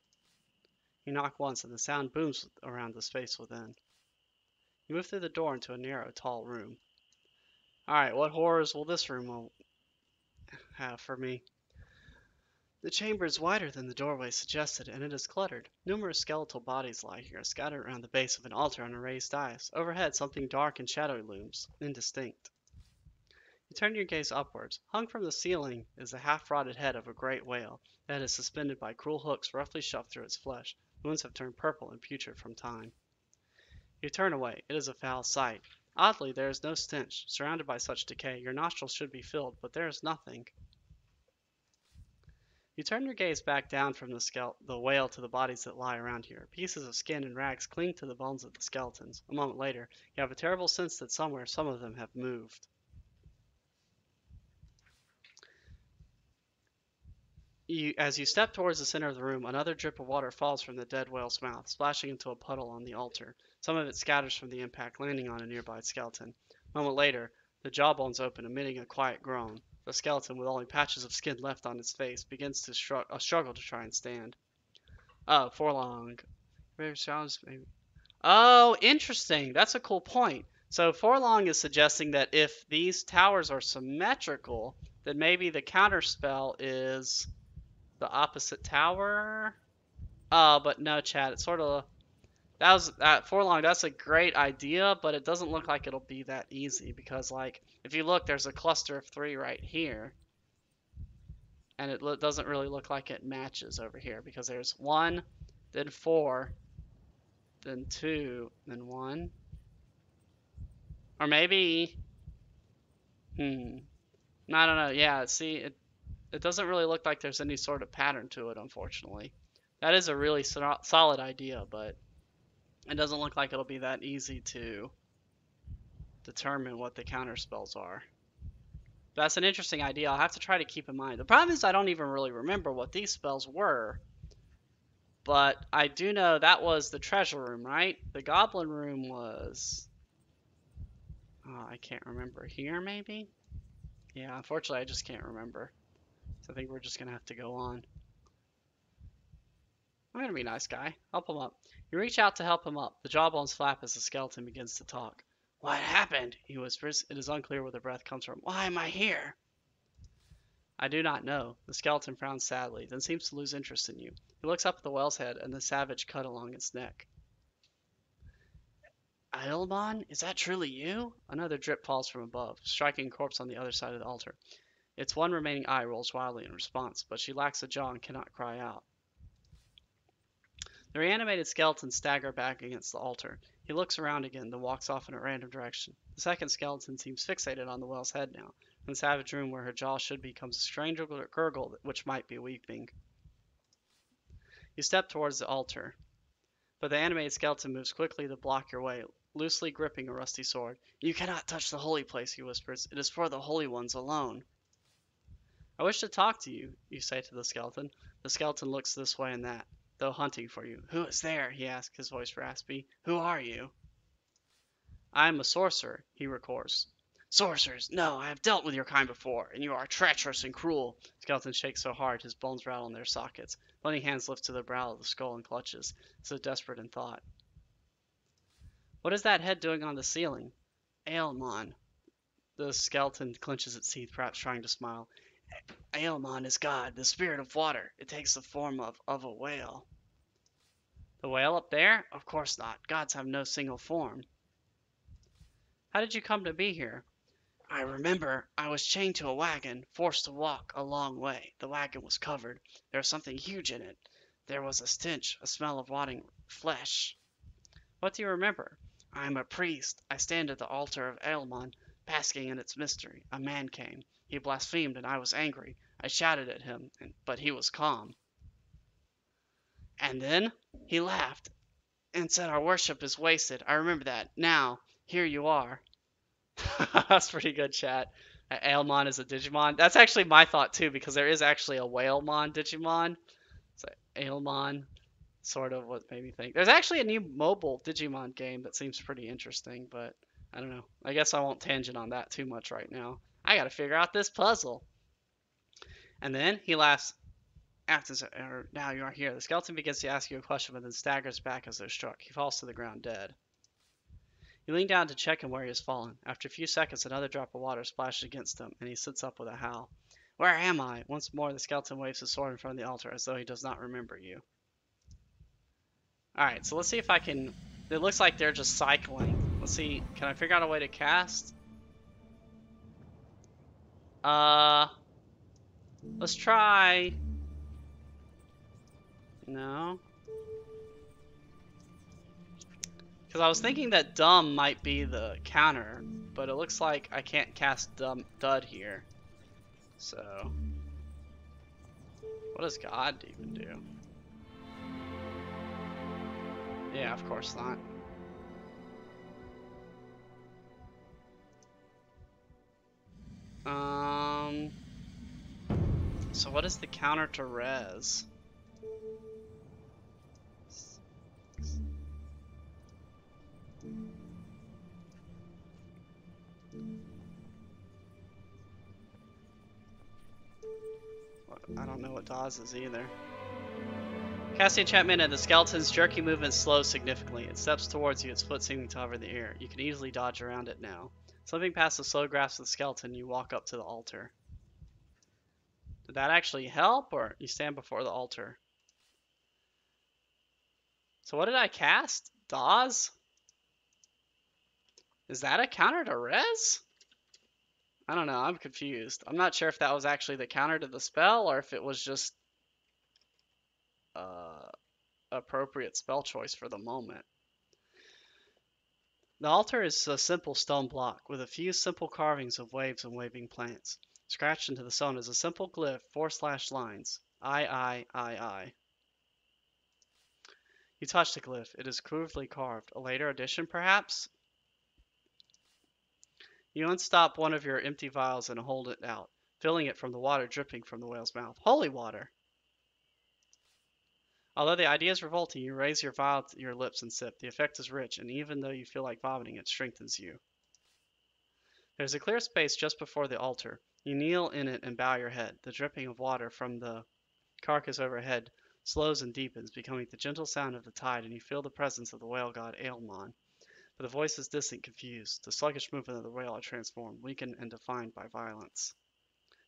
You knock once, and the sound booms around the space within. You move through the door into a narrow, tall room. Alright, what horrors will this room have for me? The chamber is wider than the doorway suggested, and it is cluttered. Numerous skeletal bodies lie here, scattered around the base of an altar on a raised dais. Overhead, something dark and shadowy looms, indistinct. You turn your gaze upwards. Hung from the ceiling is the half-rotted head of a great whale. The head is suspended by cruel hooks roughly shoved through its flesh. The wounds have turned purple and putrid from time. You turn away. It is a foul sight. Oddly, there is no stench. Surrounded by such decay, your nostrils should be filled, but there is nothing. You turn your gaze back down from the whale to the bodies that lie around here. Pieces of skin and rags cling to the bones of the skeletons. A moment later, you have a terrible sense that somewhere some of them have moved. As you step towards the center of the room, another drip of water falls from the dead whale's mouth, splashing into a puddle on the altar. Some of it scatters from the impact, landing on a nearby skeleton. A moment later, the jawbones open, emitting a quiet groan. The skeleton, with only patches of skin left on its face, begins to struggle to try and stand. Oh, Forlong. Oh, interesting. That's a cool point. So Forlong is suggesting that if these towers are symmetrical, then maybe the counterspell is the opposite tower. Oh, but no, Chad. It's sort of that Forlong. That's a great idea, but it doesn't look like it'll be that easy because, like, if you look, there's a cluster of 3 right here, and it doesn't really look like it matches over here because there's 1, then 4, then 2, then 1, or maybe, I don't know. Yeah, see, it doesn't really look like there's any sort of pattern to it, unfortunately. That is a really solid idea, but it doesn't look like it'll be that easy to determine what the counter spells are. That's an interesting idea. I'll have to try to keep in mind. The problem is I don't even really remember what these spells were. But I do know that was the treasure room, right? The goblin room was... Oh, I can't remember. Here, maybe? Yeah, unfortunately, I just can't remember. So I think we're just going to have to go on. I'm going to be a nice guy. Help him up. You reach out to help him up. The jawbones flap as the skeleton begins to talk. What happened? He whispers. It is unclear where the breath comes from. Why am I here? I do not know. The skeleton frowns sadly, then seems to lose interest in you. He looks up at the whale's head and the savage cut along its neck. Ailmon, is that truly you? Another drip falls from above, striking a corpse on the other side of the altar. Its one remaining eye rolls wildly in response, but she lacks a jaw and cannot cry out. The reanimated skeleton staggers back against the altar. He looks around again, then walks off in a random direction. The second skeleton seems fixated on the whale's head now. In the savage room where her jaw should be comes a strange gurgle which might be weeping. You step towards the altar, but the animated skeleton moves quickly to block your way, loosely gripping a rusty sword. You cannot touch the holy place, he whispers. It is for the holy ones alone. I wish to talk to you, you say to the skeleton. The skeleton looks this way and that, though hunting for you. Who is there? He asks, his voice raspy. Who are you? I am a sorcerer, he records. Sorcerers! No, I have dealt with your kind before, and you are treacherous and cruel. The skeleton shakes so hard his bones rattle in their sockets. Bony hands lift to the brow of the skull and clutches, as if desperate in thought. What is that head doing on the ceiling? Ailmon. The skeleton clenches its teeth, perhaps trying to smile. Ailmon is God, the spirit of water. It takes the form of a whale. The whale up there? Of course not. Gods have no single form. How did you come to be here? I remember I was chained to a wagon, forced to walk a long way. The wagon was covered. There was something huge in it. There was a stench, a smell of rotting flesh. What do you remember? I am a priest. I stand at the altar of Ailmon, basking in its mystery. A man came. He blasphemed, and I was angry. I shouted at him, but he was calm. And then he laughed and said our worship is wasted. I remember that. Now, here you are. That's pretty good, chat. Ailmon is a Digimon. That's actually my thought too, because there is actually a Whalemon Digimon. So Ailmon, sort of what made me think. There's actually a new mobile Digimon game that seems pretty interesting, but I don't know. I guess I won't tangent on that too much right now. I gotta figure out this puzzle. And then he laughs. Now you are here. The skeleton begins to ask you a question, but then staggers back as though struck. He falls to the ground dead. You lean down to check him where he has fallen. After a few seconds, another drop of water splashes against him, and he sits up with a howl. Where am I? Once more, the skeleton waves his sword in front of the altar as though he does not remember you. Alright, so let's see if I can... It looks like they're just cycling. Let's see. Can I figure out a way to cast? Let's try... No. Because I was thinking that dumb might be the counter, but it looks like I can't cast dud here. So, what does God even do? Yeah, of course not. So what is the counter to res? I don't know what DAWs is either. Cast the enchantment and the skeleton's jerky movement slows significantly. It steps towards you, its foot seeming to hover the air. You can easily dodge around it now. Slipping past the slow grasp of the skeleton, you walk up to the altar. Did that actually help, or you stand before the altar? So what did I cast? DAWs? Is that a counter to res? I don't know, I'm confused. I'm not sure if that was actually the counter to the spell, or if it was just appropriate spell choice for the moment. The altar is a simple stone block with a few simple carvings of waves and waving plants. Scratched into the stone is a simple glyph, 4 lines. I. You touch the glyph. It is crudely carved. A later addition, perhaps? You unstop one of your empty vials and hold it out, filling it from the water dripping from the whale's mouth. Holy water! Although the idea is revolting, you raise your vial to your lips and sip. The effect is rich, and even though you feel like vomiting, it strengthens you. There's a clear space just before the altar. You kneel in it and bow your head. The dripping of water from the carcass overhead slows and deepens, becoming the gentle sound of the tide, and you feel the presence of the whale god Ailmon. But the voice is distant, confused. The sluggish movement of the whale are transformed, weakened and defined by violence.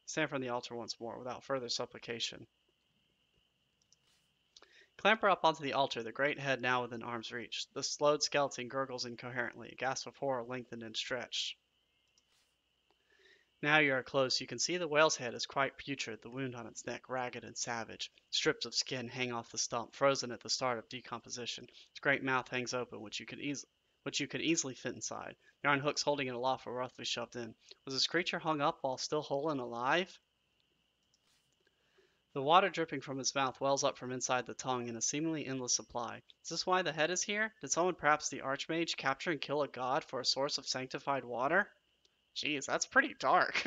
Stand from the altar once more, without further supplication. Clamber up onto the altar, the great head now within arm's reach. The slowed skeleton gurgles incoherently, a gasp of horror lengthened and stretched. Now you are close. You can see the whale's head is quite putrid, the wound on its neck ragged and savage. Strips of skin hang off the stump, frozen at the start of decomposition. Its great mouth hangs open, which you could easily fit inside. The iron hooks holding it aloft were roughly shoved in. Was this creature hung up while still whole and alive? The water dripping from its mouth wells up from inside the tongue in a seemingly endless supply. Is this why the head is here? Did someone, perhaps the Archmage, capture and kill a god for a source of sanctified water? Jeez, that's pretty dark.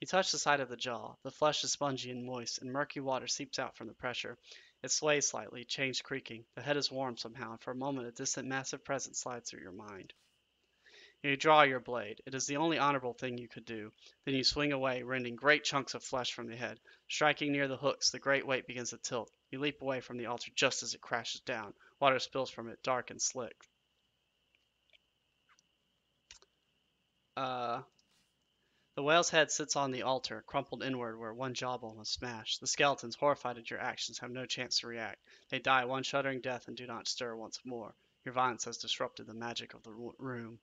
You touch the side of the jaw. The flesh is spongy and moist, and murky water seeps out from the pressure. It sways slightly, chains creaking. The head is warm somehow, and for a moment a distant massive presence slides through your mind. You draw your blade. It is the only honorable thing you could do. Then you swing away, rending great chunks of flesh from the head. Striking near the hooks, the great weight begins to tilt. You leap away from the altar just as it crashes down. Water spills from it, dark and slick. The whale's head sits on the altar, crumpled inward where one jawbone was smashed. The skeletons, horrified at your actions, have no chance to react. They die one shuddering death and do not stir once more. Your violence has disrupted the magic of the room.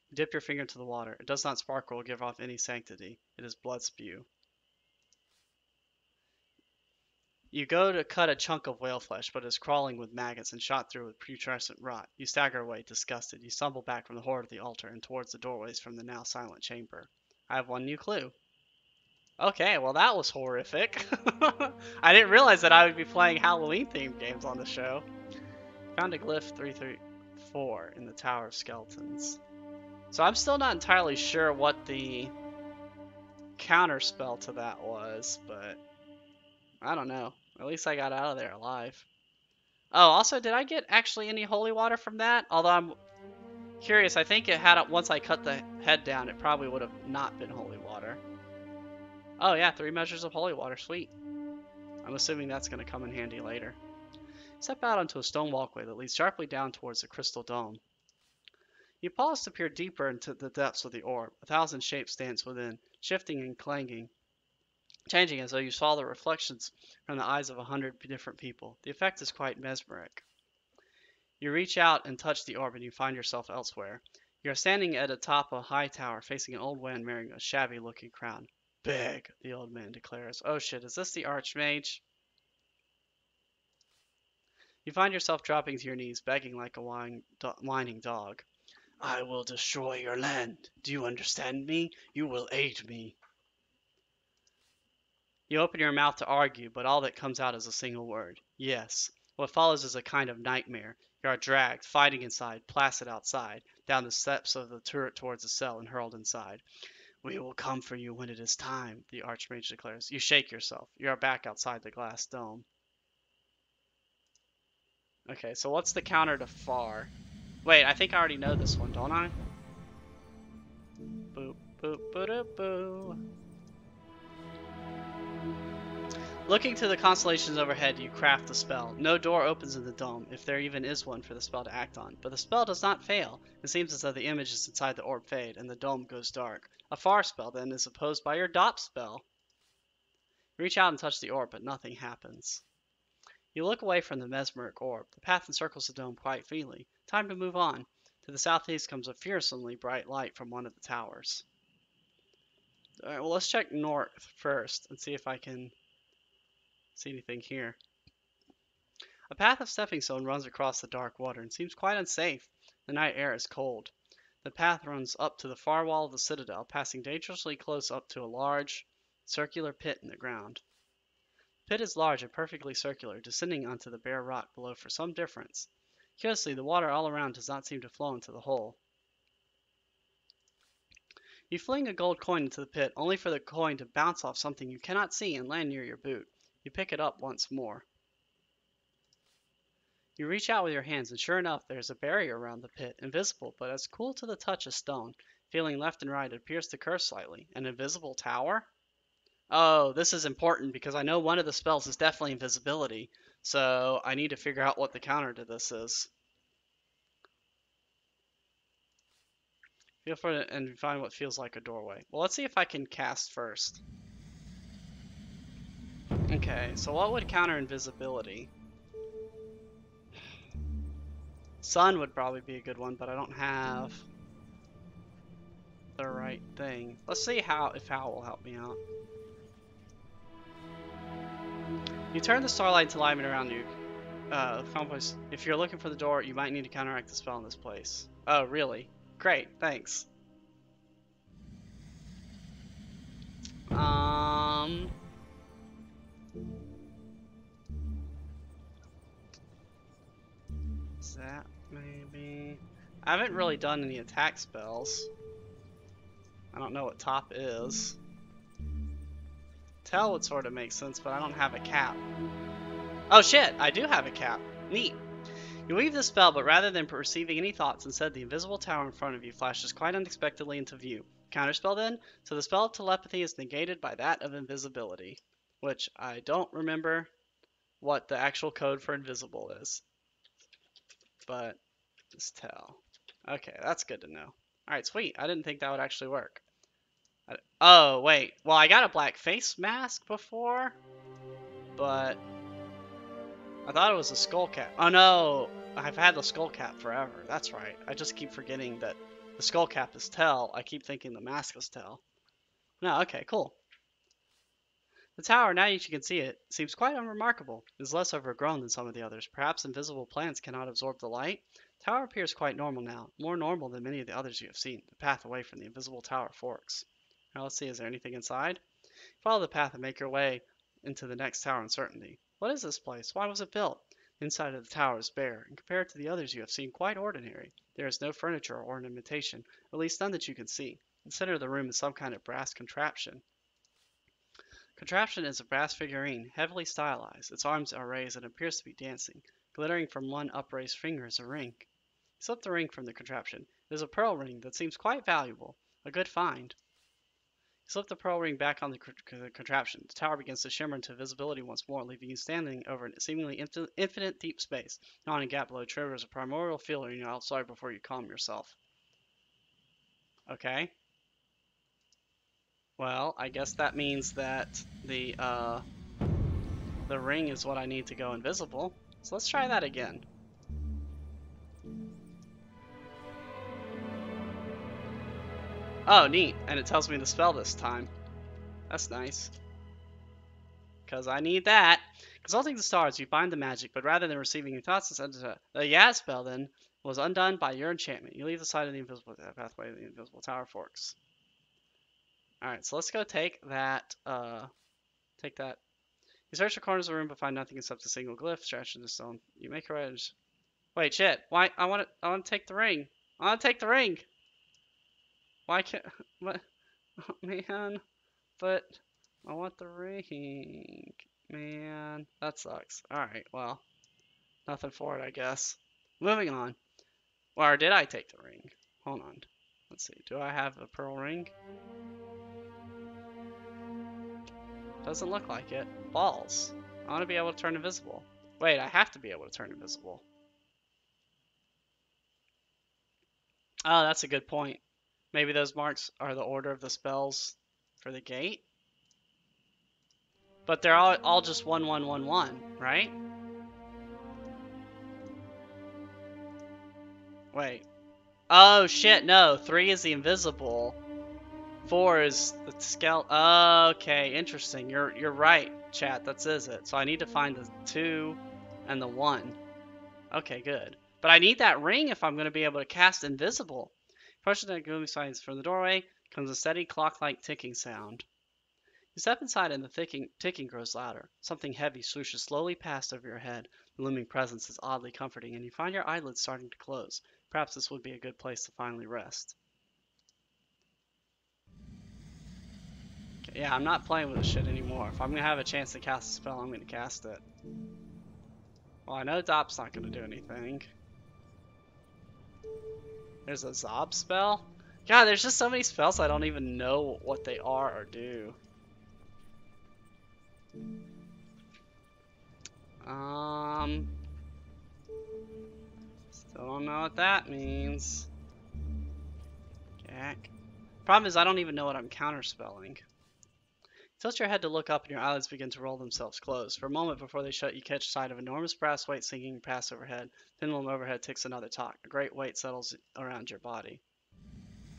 You dip your finger into the water. It does not sparkle or give off any sanctity. It is blood spew. You go to cut a chunk of whale flesh, but it is crawling with maggots and shot through with putrescent rot. You stagger away, disgusted. You stumble back from the horror of the altar and towards the doorways from the now silent chamber. I have one new clue. Okay, well that was horrific. I didn't realize that I would be playing Halloween-themed games on the show. Found a glyph 334 in the Tower of Skeletons. So I'm still not entirely sure what the counter spell to that was, but I don't know. At least I got out of there alive. Oh, also, did I get actually any holy water from that? Although I'm curious, I think it had, once I cut the head down, it probably would have not been holy water. Oh yeah, 3 measures of holy water, sweet. I'm assuming that's going to come in handy later. Step out onto a stone walkway that leads sharply down towards the crystal dome. You pause to peer deeper into the depths of the orb. 1,000 shapes dance within, shifting and clanging, changing as though you saw the reflections from the eyes of 100 different people. The effect is quite mesmeric. You reach out and touch the orb and you find yourself elsewhere. You are standing at the top of a high tower facing an old man wearing a shabby-looking crown. Beg, the old man declares. Oh shit, is this the Archmage? You find yourself dropping to your knees, begging like a whining dog. I will destroy your land. Do you understand me? You will aid me. You open your mouth to argue, but all that comes out is a single word. Yes. What follows is a kind of nightmare. You are dragged, fighting inside, placid outside, down the steps of the turret towards the cell and hurled inside. We will come for you when it is time, the Archmage declares. You shake yourself. You are back outside the glass dome. Okay, so what's the counter to far? Wait, I think I already know this one, don't I? Boop, boop, boop, boop. Looking to the constellations overhead, you craft the spell. No door opens in the dome, if there even is one for the spell to act on. But the spell does not fail. It seems as though the images inside the orb fade, and the dome goes dark. A far spell, then, is opposed by your dot spell. You reach out and touch the orb, but nothing happens. You look away from the mesmeric orb. The path encircles the dome quite freely. Time to move on. To the southeast comes a fearsomely bright light from one of the towers. Alright, well let's check north first and see if I can see anything here. A path of stepping stone runs across the dark water and seems quite unsafe. The night air is cold. The path runs up to the far wall of the citadel, passing dangerously close up to a large, circular pit in the ground. The pit is large and perfectly circular, descending onto the bare rock below for some difference. Curiously, the water all around does not seem to flow into the hole. You fling a gold coin into the pit, only for the coin to bounce off something you cannot see and land near your boot. You pick it up once more. You reach out with your hands, and sure enough, there is a barrier around the pit, invisible, but as cool to the touch as stone. Feeling left and right, it appears to curve slightly. An invisible tower? Oh, this is important because I know one of the spells is definitely invisibility, so I need to figure out what the counter to this is. Feel for it and find what feels like a doorway. Well, let's see if I can cast first. Okay, so what would counter invisibility? Sun would probably be a good one, but I don't have the right thing. Let's see if How will help me out. You turn the starlight into light around you. If you're looking for the door, you might need to counteract the spell in this place. Oh, really? Great, thanks. Is that maybe? I haven't really done any attack spells. I don't know what top is. Tell would sort of make sense, but I don't have a cap. Oh shit, I do have a cap. Neat. You weave the spell, but rather than perceiving any thoughts, instead the invisible tower in front of you flashes quite unexpectedly into view. Counterspell then? So the spell of telepathy is negated by that of invisibility. Which I don't remember what the actual code for invisible is. But just tell. Okay, that's good to know. Alright, sweet. I didn't think that would actually work. Oh, wait. Well, I got a black face mask before, but I thought it was a skull cap. Oh no, I've had the skull cap forever. That's right. I just keep forgetting that the skull cap is Tell. I keep thinking the mask is Tell. No, okay, cool. The tower, now that you can see it, seems quite unremarkable. It is less overgrown than some of the others. Perhaps invisible plants cannot absorb the light. The tower appears quite normal now, more normal than many of the others you have seen. The path away from the invisible tower forks. Now let's see, is there anything inside? Follow the path and make your way into the next tower in certainty. What is this place? Why was it built? The inside of the tower is bare, and compared to the others you have seen, quite ordinary. There is no furniture or ornamentation, at least none that you can see. In the center of the room is some kind of brass contraption. Contraption is a brass figurine, heavily stylized. Its arms are raised and appears to be dancing. Glittering from one upraised finger is a ring. You slip the ring from the contraption. It is a pearl ring that seems quite valuable. A good find. You slip the pearl ring back on the contraption. The tower begins to shimmer into visibility once more, leaving you standing over a seemingly infinite deep space. Not a gap below triggers a primordial feeler in your outside before you calm yourself. Okay. Well, I guess that means that the ring is what I need to go invisible. So let's try that again. Oh, neat. And it tells me the spell this time. That's nice. Because I need that. Consulting the stars, you find the magic, but rather than receiving your thoughts, the Yaz spell then was undone by your enchantment. You leave the side of the invisible pathway of the invisible tower forks. Alright, so let's go take that. Take that. You search the corners of the room but find nothing except a single glyph scratched in the stone. You make your way. Wait, shit. Why? I want to take the ring. I want to take the ring. Why can't? What? Oh, man. But I want the ring. Man, that sucks. Alright, well. Nothing for it, I guess. Moving on. Or did I take the ring? Hold on. Let's see. Do I have a pearl ring? Doesn't look like it. Balls. I want to be able to turn invisible. Wait, I have to be able to turn invisible. Oh, that's a good point. Maybe those marks are the order of the spells for the gate? But they're all just 1111, right? Wait. Oh shit, no. 3 is the invisible. 4 is the skeleton. Okay, interesting. You're right, chat. That says it. So I need to find the 2 and the 1. Okay, good. But I need that ring if I'm going to be able to cast invisible. Approaching that gloomy signs from the doorway comes a steady clock-like ticking sound. You step inside and the ticking grows louder. Something heavy swooshes slowly past over your head. The looming presence is oddly comforting, and you find your eyelids starting to close. Perhaps this would be a good place to finally rest. Okay, yeah, I'm not playing with this shit anymore. If I'm going to have a chance to cast a spell, I'm going to cast it. Well, I know Dop's not going to do anything. There's a Zob spell? God, there's just so many spells I don't even know what they are or do. Still don't know what that means. heck? Problem is, I don't even know what I'm counterspelling. Tilt your head to look up and your eyelids begin to roll themselves closed. For a moment before they shut, you catch sight of enormous brass weight sinking past overhead. Pendulum overhead ticks another talk. A great weight settles around your body.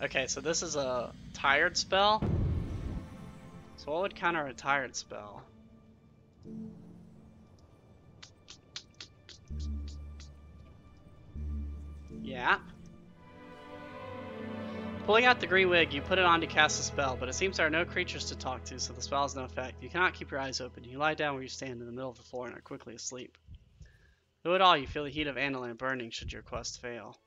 Okay, so this is a tired spell. So what would counter a tired spell? Yeah. Pulling out the green wig, you put it on to cast a spell, but it seems there are no creatures to talk to, so the spell has no effect. You cannot keep your eyes open. You lie down where you stand in the middle of the floor and are quickly asleep. Through it all, you feel the heat of aniline burning should your quest fail.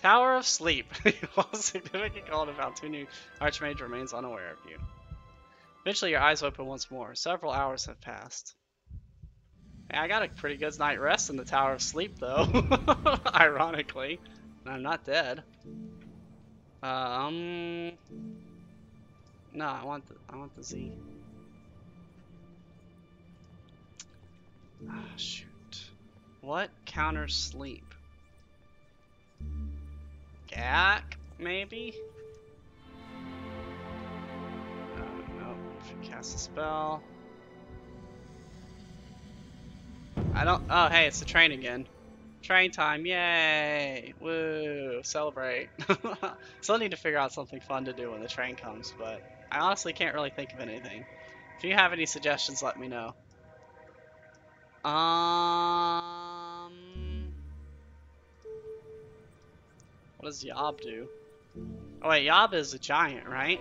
Tower of Sleep. While significant called about two new Archmage remains unaware of you. Eventually, your eyes open once more. Several hours have passed. Hey, I got a pretty good night rest in the Tower of Sleep, though. Ironically, and I'm not dead. No, I want the Z. Ah, shoot. What counters sleep? Gak, maybe? No. If you cast a spell. I don't. Oh, hey, it's the train again. Train time, yay! Woo! Celebrate. Still need to figure out something fun to do when the train comes, but I honestly can't really think of anything. If you have any suggestions, let me know. What does Yob do? Oh wait, Yob is a giant, right?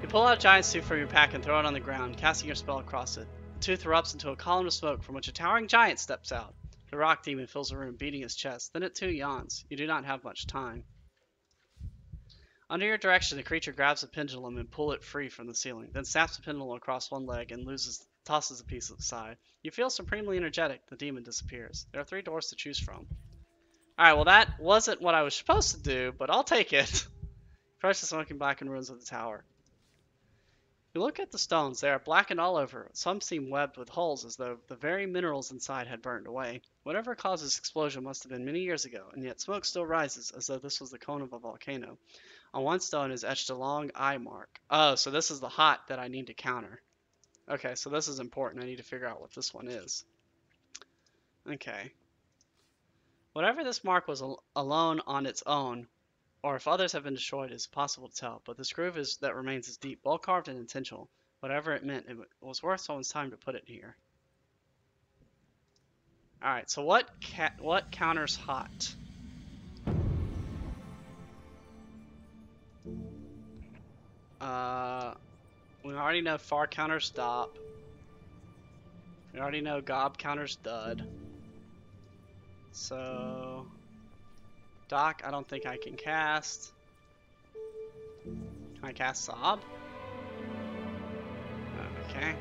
You pull out a giant's tooth from your pack and throw it on the ground, casting your spell across it. The tooth erupts into a column of smoke from which a towering giant steps out. The rock demon fills the room, beating his chest. Then it too yawns. You do not have much time. Under your direction, the creature grabs a pendulum and pulls it free from the ceiling, then snaps the pendulum across one leg and tosses a piece aside. You feel supremely energetic. The demon disappears. There are 3 doors to choose from. Alright, well that wasn't what I was supposed to do, but I'll take it. Approach the smoking blackened ruins of the tower. You look at the stones. They are blackened all over. Some seem webbed with holes as though the very minerals inside had burned away. Whatever caused this explosion must have been many years ago, and yet smoke still rises as though this was the cone of a volcano. On one stone is etched a long eye mark. Oh, so this is the hot that I need to counter. Okay, so this is important. I need to figure out what this one is. Okay. Whatever this mark was alone on its own, or if others have been destroyed, is impossible to tell, but this groove that remains is deep, well carved and intentional. Whatever it meant, it was worth someone's time to put it here. Alright, so what counters hot? We already know far counters stop. We already know gob counters dud. So Doc, I don't think I can cast. Can I cast Sob? Okay.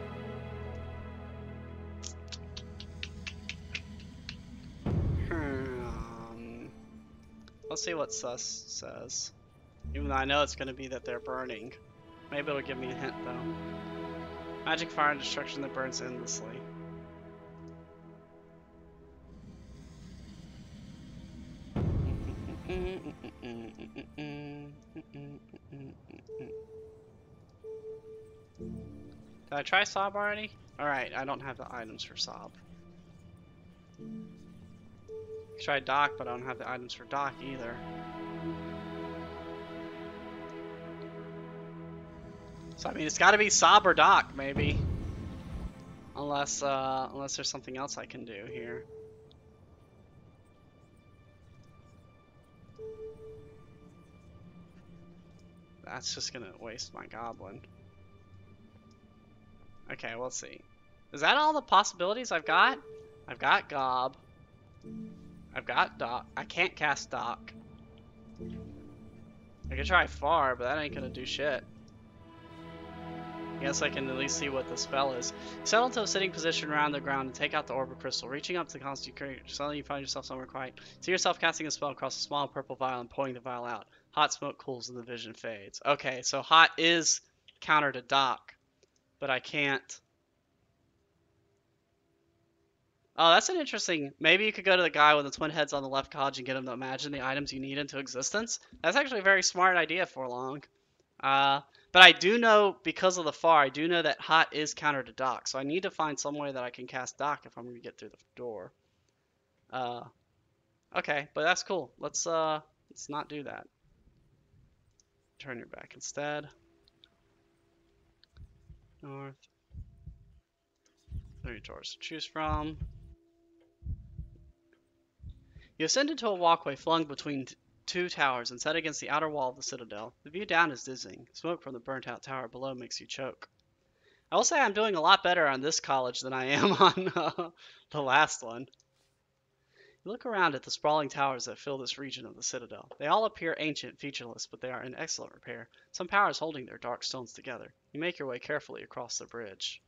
Let's see what Sus says. Even though I know it's going to be that they're burning. Maybe it'll give me a hint though. Magic, fire, and destruction that burns endlessly. Did I try Sob already? Alright, I don't have the items for Sob. I tried Doc, but I don't have the items for Doc either. So I mean, it's got to be Sob or Doc, maybe. Unless there's something else I can do here. That's just gonna waste my goblin. Okay, we'll see. Is that all the possibilities I've got? I've got Gob. I've got Doc. I can't cast Doc. I can try Far, but that ain't gonna do shit. I guess I can at least see what the spell is. Settle into a sitting position around the ground and take out the orb of crystal. Reaching up to the constant creature, suddenly you find yourself somewhere quiet. See yourself casting a spell across a small purple vial and pouring the vial out. Hot smoke cools and the vision fades. Okay, so hot is counter to Doc, but I can't. Oh, that's an interesting. Maybe you could go to the guy with the twin heads on the left college and get him to imagine the items you need into existence. That's actually a very smart idea for long. Uh, but I do know because of the far, I do know that hot is counter to dock, so I need to find some way that I can cast dock if I'm going to get through the door. Uh, okay, but that's cool. Let's not do that. Turn your back instead. North. 3 doors to choose from. You ascend into a walkway flung between two towers and set against the outer wall of the citadel. The view down is dizzying. Smoke from the burnt out tower below makes you choke. I will say I'm doing a lot better on this college than I am on the last one. You look around at the sprawling towers that fill this region of the citadel. They all appear ancient, featureless, but they are in excellent repair. Some power is holding their dark stones together. You make your way carefully across the bridge.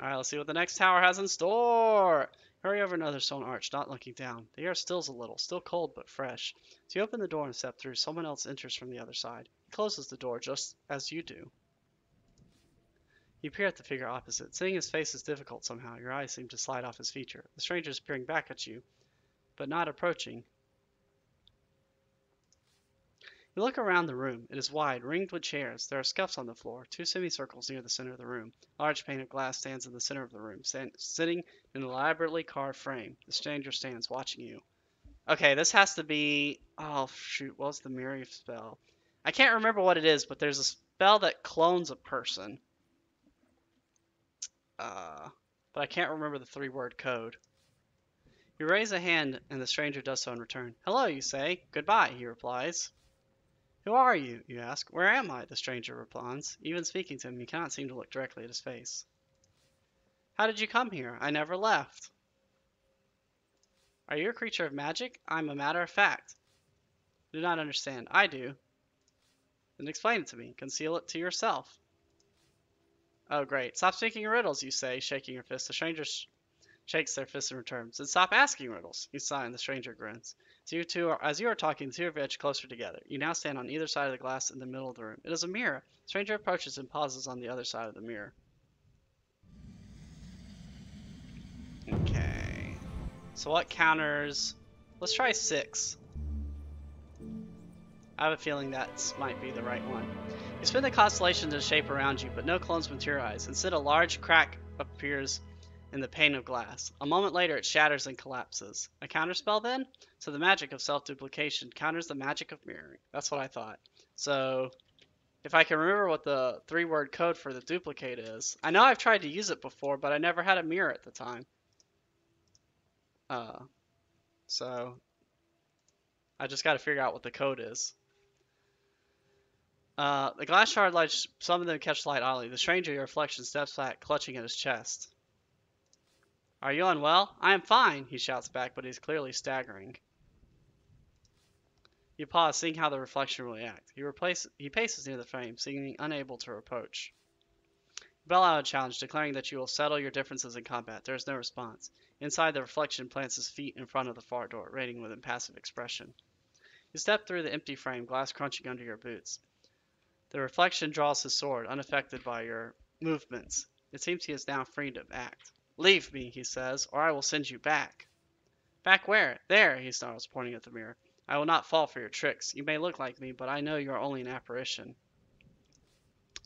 Alright, let's see what the next tower has in store. Hurry over another stone arch, not looking down. The air stills a little, still cold but fresh. As you open the door and step through, someone else enters from the other side. He closes the door just as you do. You peer at the figure opposite. Seeing his face is difficult somehow. Your eyes seem to slide off his feature. The stranger is peering back at you, but not approaching. You look around the room. It is wide, ringed with chairs. There are scuffs on the floor, 2 semicircles near the center of the room. A large pane of glass stands in the center of the room, sitting in an elaborately carved frame. The stranger stands watching you. Okay, this has to be... Oh, shoot, what's the mirror spell? I can't remember what it is, but there's a spell that clones a person. But I can't remember the 3-word code. You raise a hand, and the stranger does so in return. Hello, you say. Goodbye, he replies. Who are you? You ask. Where am I? The stranger responds. Even speaking to him, you cannot seem to look directly at his face. How did you come here? I never left. Are you a creature of magic? I'm a matter of fact. I do not understand. I do. Then explain it to me. Conceal it to yourself. Oh, great. Stop speaking riddles, you say, shaking your fist. The stranger shakes their fist in return. Then stop asking riddles. You sigh, and the stranger grins. As you are talking, the two of you edge closer together. You now stand on either side of the glass in the middle of the room. It is a mirror. The stranger approaches and pauses on the other side of the mirror. Okay. So what counters? Let's try 6. I have a feeling that might be the right one. You spin the constellation to shape around you, but no clones materialize. Instead, a large crack appears in the pane of glass. A moment later, it shatters and collapses. A counterspell then? So the magic of self-duplication counters the magic of mirroring. That's what I thought. So if I can remember what the 3-word code for the duplicate is. I know I've tried to use it before, but I never had a mirror at the time. So I just got to figure out what the code is. The glass shard lights, some of them catch light oddly. The stranger, your reflection, steps back, clutching at his chest. Are you unwell? I am fine, he shouts back, but he's clearly staggering. You pause, seeing how the reflection will react. He paces near the frame, seeming unable to approach. You bell out a challenge, declaring that you will settle your differences in combat. There is no response. Inside, the reflection plants his feet in front of the far door, waiting with impassive expression. You step through the empty frame, glass crunching under your boots. The reflection draws his sword, unaffected by your movements. It seems he is now free to act. Leave me, he says, or I will send you back. Back where? There, he snarls, pointing at the mirror. I will not fall for your tricks. You may look like me, but I know you are only an apparition.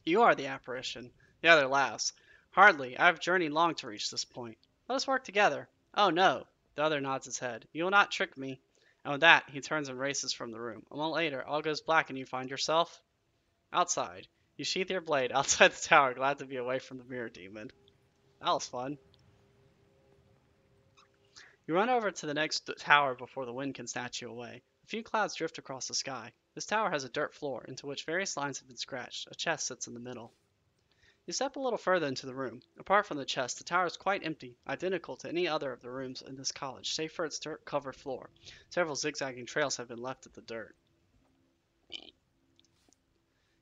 You are the apparition. The other laughs. Hardly. I have journeyed long to reach this point. Let us work together. Oh, no. The other nods his head. You will not trick me. And with that, he turns and races from the room. A moment later, all goes black and you find yourself outside. You sheath your blade outside the tower, glad to be away from the mirror demon. That was fun. You run over to the next tower before the wind can snatch you away. A few clouds drift across the sky. This tower has a dirt floor, into which various lines have been scratched. A chest sits in the middle. You step a little further into the room. Apart from the chest, the tower is quite empty, identical to any other of the rooms in this college, save for its dirt-covered floor. Several zigzagging trails have been left at the dirt.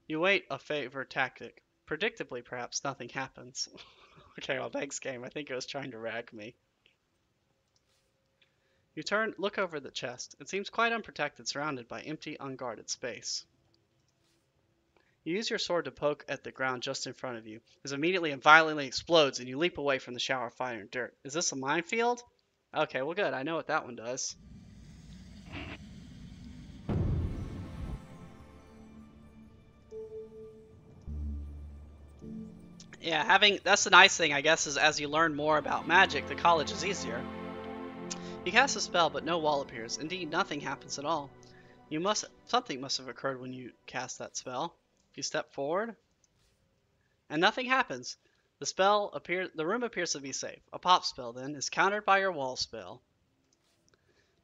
You wait, a favored tactic. Predictably, perhaps, nothing happens. Okay, well, thanks, game. I think it was trying to rag me. You look over the chest. It seems quite unprotected, surrounded by empty, unguarded space. You use your sword to poke at the ground just in front of you. This immediately and violently explodes, and you leap away from the shower of fire and dirt. Is this a minefield? Okay, well good. I know what that one does. Yeah, that's the nice thing, I guess, is as you learn more about magic, the college is easier. You cast a spell, but no wall appears. Indeed, nothing happens at all. Something must have occurred when you cast that spell. You step forward, and nothing happens. The room appears to be safe. A pop spell, then, is countered by your wall spell.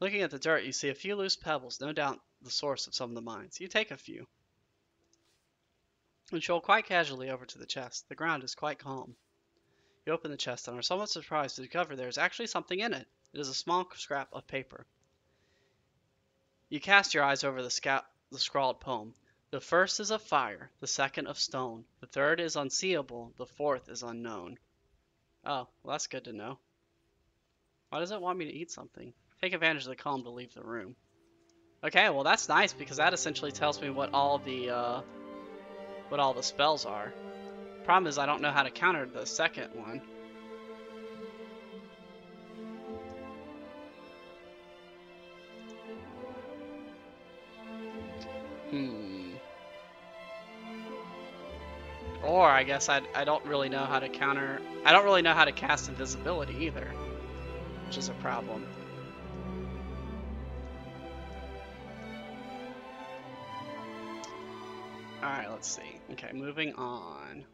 Looking at the dirt, you see a few loose pebbles, no doubt the source of some of the mines. You take a few, and stroll quite casually over to the chest. The ground is quite calm. You open the chest and are somewhat surprised to discover there is actually something in it. It is a small scrap of paper. You cast your eyes over the scrawled poem. The first is of fire, the second of stone, the third is unseeable, the fourth is unknown. Oh, well that's good to know. Why does it want me to eat something? Take advantage of the calm to leave the room. Okay, well that's nice because that essentially tells me what all the spells are. Problem is I don't know how to counter the second one. Or I guess I don't really know how to counter. I don't really know how to cast invisibility either, which is a problem. Alright, let's see. Okay, moving on.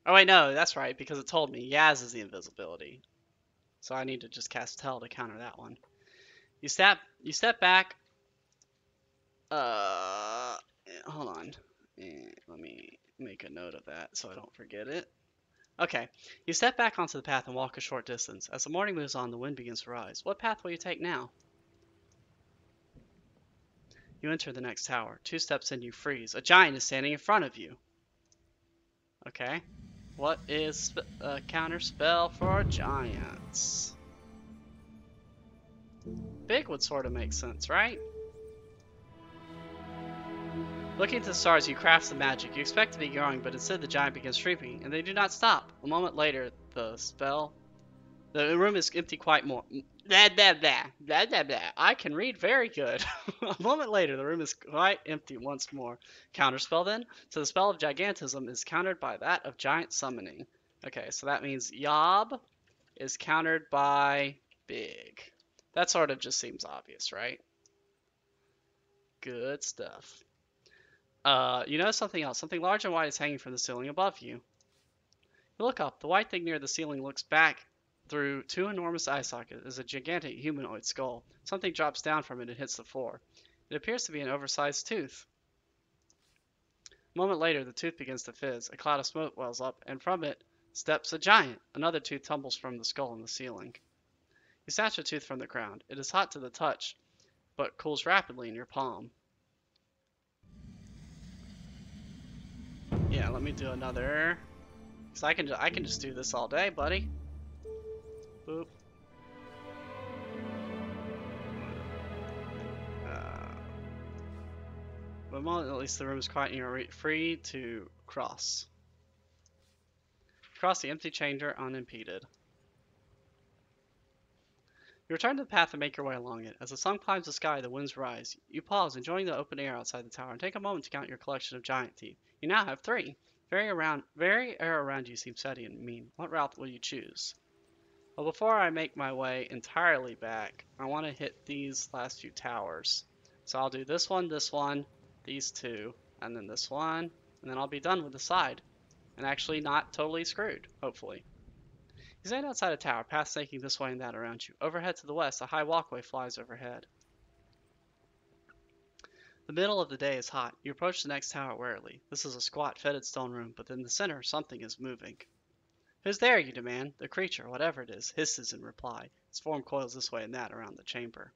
Oh wait, no, that's right, because it told me Yaz is the invisibility. So I need to just cast Tell to counter that one. You step back. Hold on. Let me make a note of that so I don't forget it. Okay, you step back onto the path and walk a short distance. As the morning moves on, the wind begins to rise. What path will you take now? You enter the next tower. 2 steps in, you freeze. A giant is standing in front of you. Okay. What is a counter spell for giants? Big would sort of make sense, right? Looking to the stars, you craft the magic. You expect to be growing, but instead the giant begins shrinking, and they do not stop. A moment later, the room is empty quite more. Blah, blah, blah, blah, blah, blah. I can read very good. A moment later, the room is quite empty once more. Counterspell then. So the spell of gigantism is countered by that of giant summoning. Okay, so that means Yob is countered by Big. That sort of just seems obvious, right? Good stuff. You notice something else. Something large and white is hanging from the ceiling above you. You look up. The white thing near the ceiling looks back through 2 enormous eye sockets. It is a gigantic humanoid skull. Something drops down from it and hits the floor. It appears to be an oversized tooth. A moment later, the tooth begins to fizz. A cloud of smoke wells up, and from it steps a giant. Another tooth tumbles from the skull in the ceiling. You snatch a tooth from the ground. It is hot to the touch, but cools rapidly in your palm. Yeah, let me do another. Cause I can just do this all day, buddy. Boop. But at least the room is quiet and you're free to cross. Cross the empty chamber unimpeded. You return to the path and make your way along it. As the sun climbs the sky, the winds rise. You pause, enjoying the open air outside the tower, and take a moment to count your collection of giant teeth. You now have 3. Very air around you seems steady and mean. What route will you choose? Well, before I make my way entirely back, I want to hit these last few towers. So I'll do this one, these 2, and then this one, and then I'll be done with the side. And actually not totally screwed, hopefully. You stand outside a tower, paths snaking this way and that around you. Overhead to the west, a high walkway flies overhead. The middle of the day is hot. You approach the next tower warily. This is a squat, fetid stone room, but in the center, something is moving. Who's there, you demand? The creature, whatever it is, hisses in reply. Its form coils this way and that around the chamber.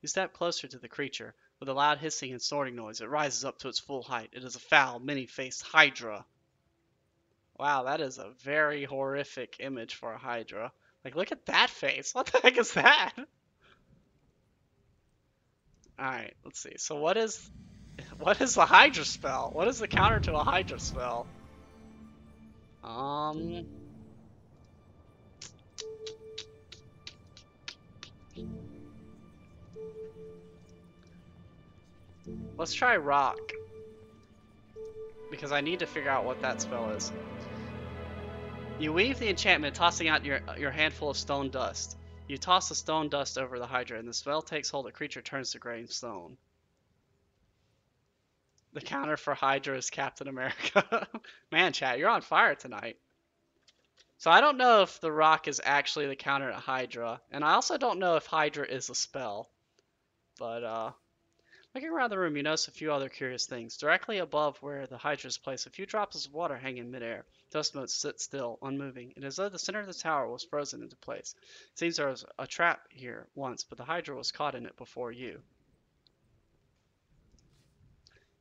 You step closer to the creature. With a loud hissing and snorting noise, it rises up to its full height. It is a foul, many-faced hydra. Wow, that is a very horrific image for a hydra. Like, look at that face. What the heck is that? Alright, let's see. So what is the Hydra spell? What is the counter to a Hydra spell? Um, let's try rock. Because I need to figure out what that spell is. You weave the enchantment, tossing out your handful of stone dust. You toss the stone dust over the Hydra, and the spell takes hold. The creature turns to gray stone. The counter for Hydra is Captain America. Man, chat, you're on fire tonight. So I don't know if the rock is actually the counter to Hydra, and I also don't know if Hydra is a spell. But looking around the room, you notice a few other curious things. Directly above where the Hydra is placed, a few drops of water hang in midair. Dust motes sit still, unmoving. It is as though the center of the tower was frozen into place. It seems there was a trap here once, but the Hydra was caught in it before you.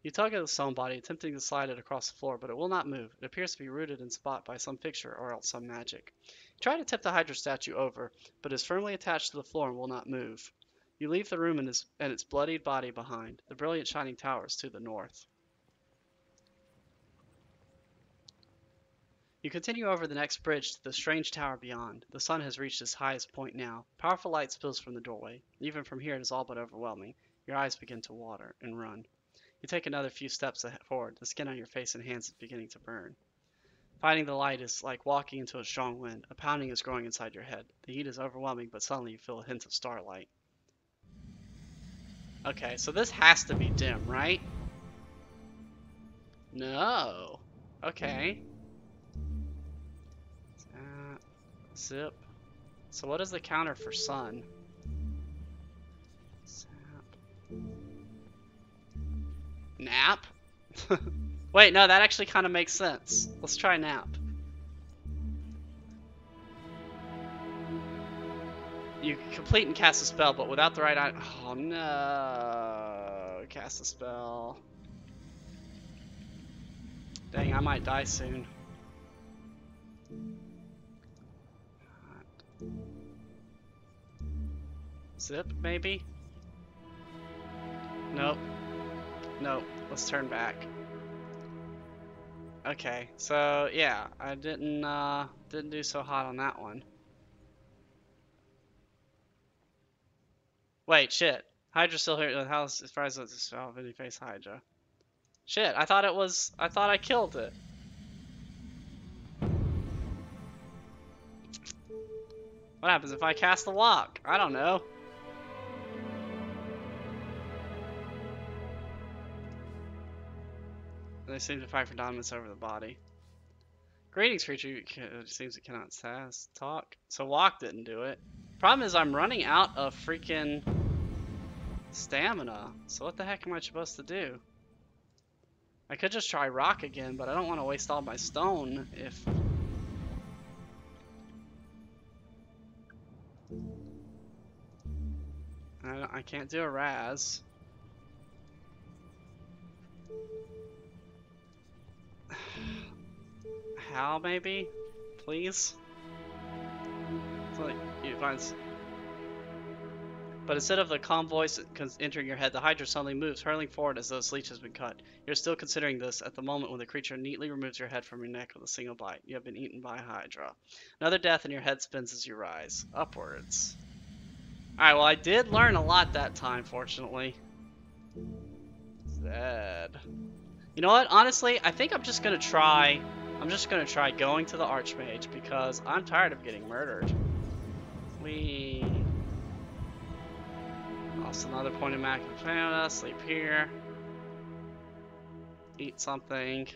You tug at the stone body, attempting to slide it across the floor, but it will not move. It appears to be rooted in spot by some fixture or else some magic. You try to tip the Hydra statue over, but it is firmly attached to the floor and will not move. You leave the room and its bloodied body behind. The brilliant shining tower is to the north. You continue over the next bridge to the strange tower beyond. The sun has reached its highest point now. Powerful light spills from the doorway. Even from here it is all but overwhelming. Your eyes begin to water and run. You take another few steps forward. The skin on your face and hands is beginning to burn. Fighting the light is like walking into a strong wind. A pounding is growing inside your head. The heat is overwhelming, but suddenly you feel a hint of starlight. Okay, so this has to be dim, right? No. Okay. Zip. So what is the counter for sun? Zap. Nap? Wait, no, that actually kind of makes sense. Let's try nap. You complete and cast a spell, but without the right item. Oh no. Cast a spell. Dang, I might die soon. Zip, maybe? Nope. Nope. Let's turn back. Okay, so yeah, I didn't do so hot on that one. Wait, shit. Hydra's still here. How is surprised that this any face Hydra? Shit, I thought I killed it. What happens if I cast the lock? I don't know. They seem to fight for dominance over the body. Greetings, creature. It seems it cannot talk. So walk didn't do it. Problem is I'm running out of freaking stamina. So what the heck am I supposed to do? I could just try rock again, but I don't want to waste all my stone if... I can't do a Raz. How, maybe? Please? It's like, you find... But instead of the calm voice entering your head, the Hydra suddenly moves, hurling forward as though its leech has been cut. You're still considering this at the moment when the creature neatly removes your head from your neck with a single bite. You have been eaten by a Hydra. Another death and your head spins as you rise. Upwards. Alright, well I did learn a lot that time, fortunately. Zed. You know what? Honestly, I think I'm just gonna try going to the Archmage because I'm tired of getting murdered. Lost another point of mana. Sleep here. Eat something.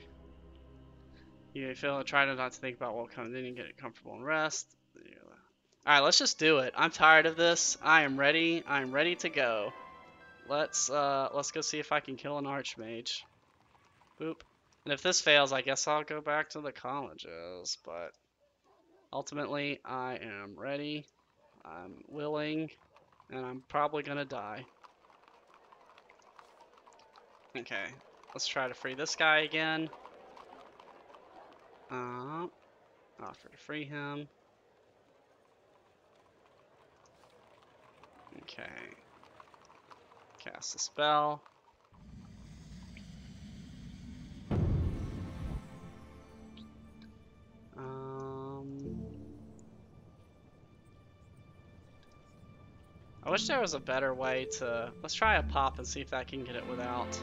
You feel try to not to think about what comes in and get it comfortable and rest. Alright, let's just do it. I'm tired of this. I am ready. I'm ready to go. Let's go see if I can kill an Archmage. Boop. And if this fails, I guess I'll go back to the colleges, but ultimately I am ready. I'm willing. And I'm probably gonna die. Okay, let's try to free this guy again. Offer to free him. Okay. Cast a spell. I wish there was a better way to... Let's try a pop and see if that can get it without...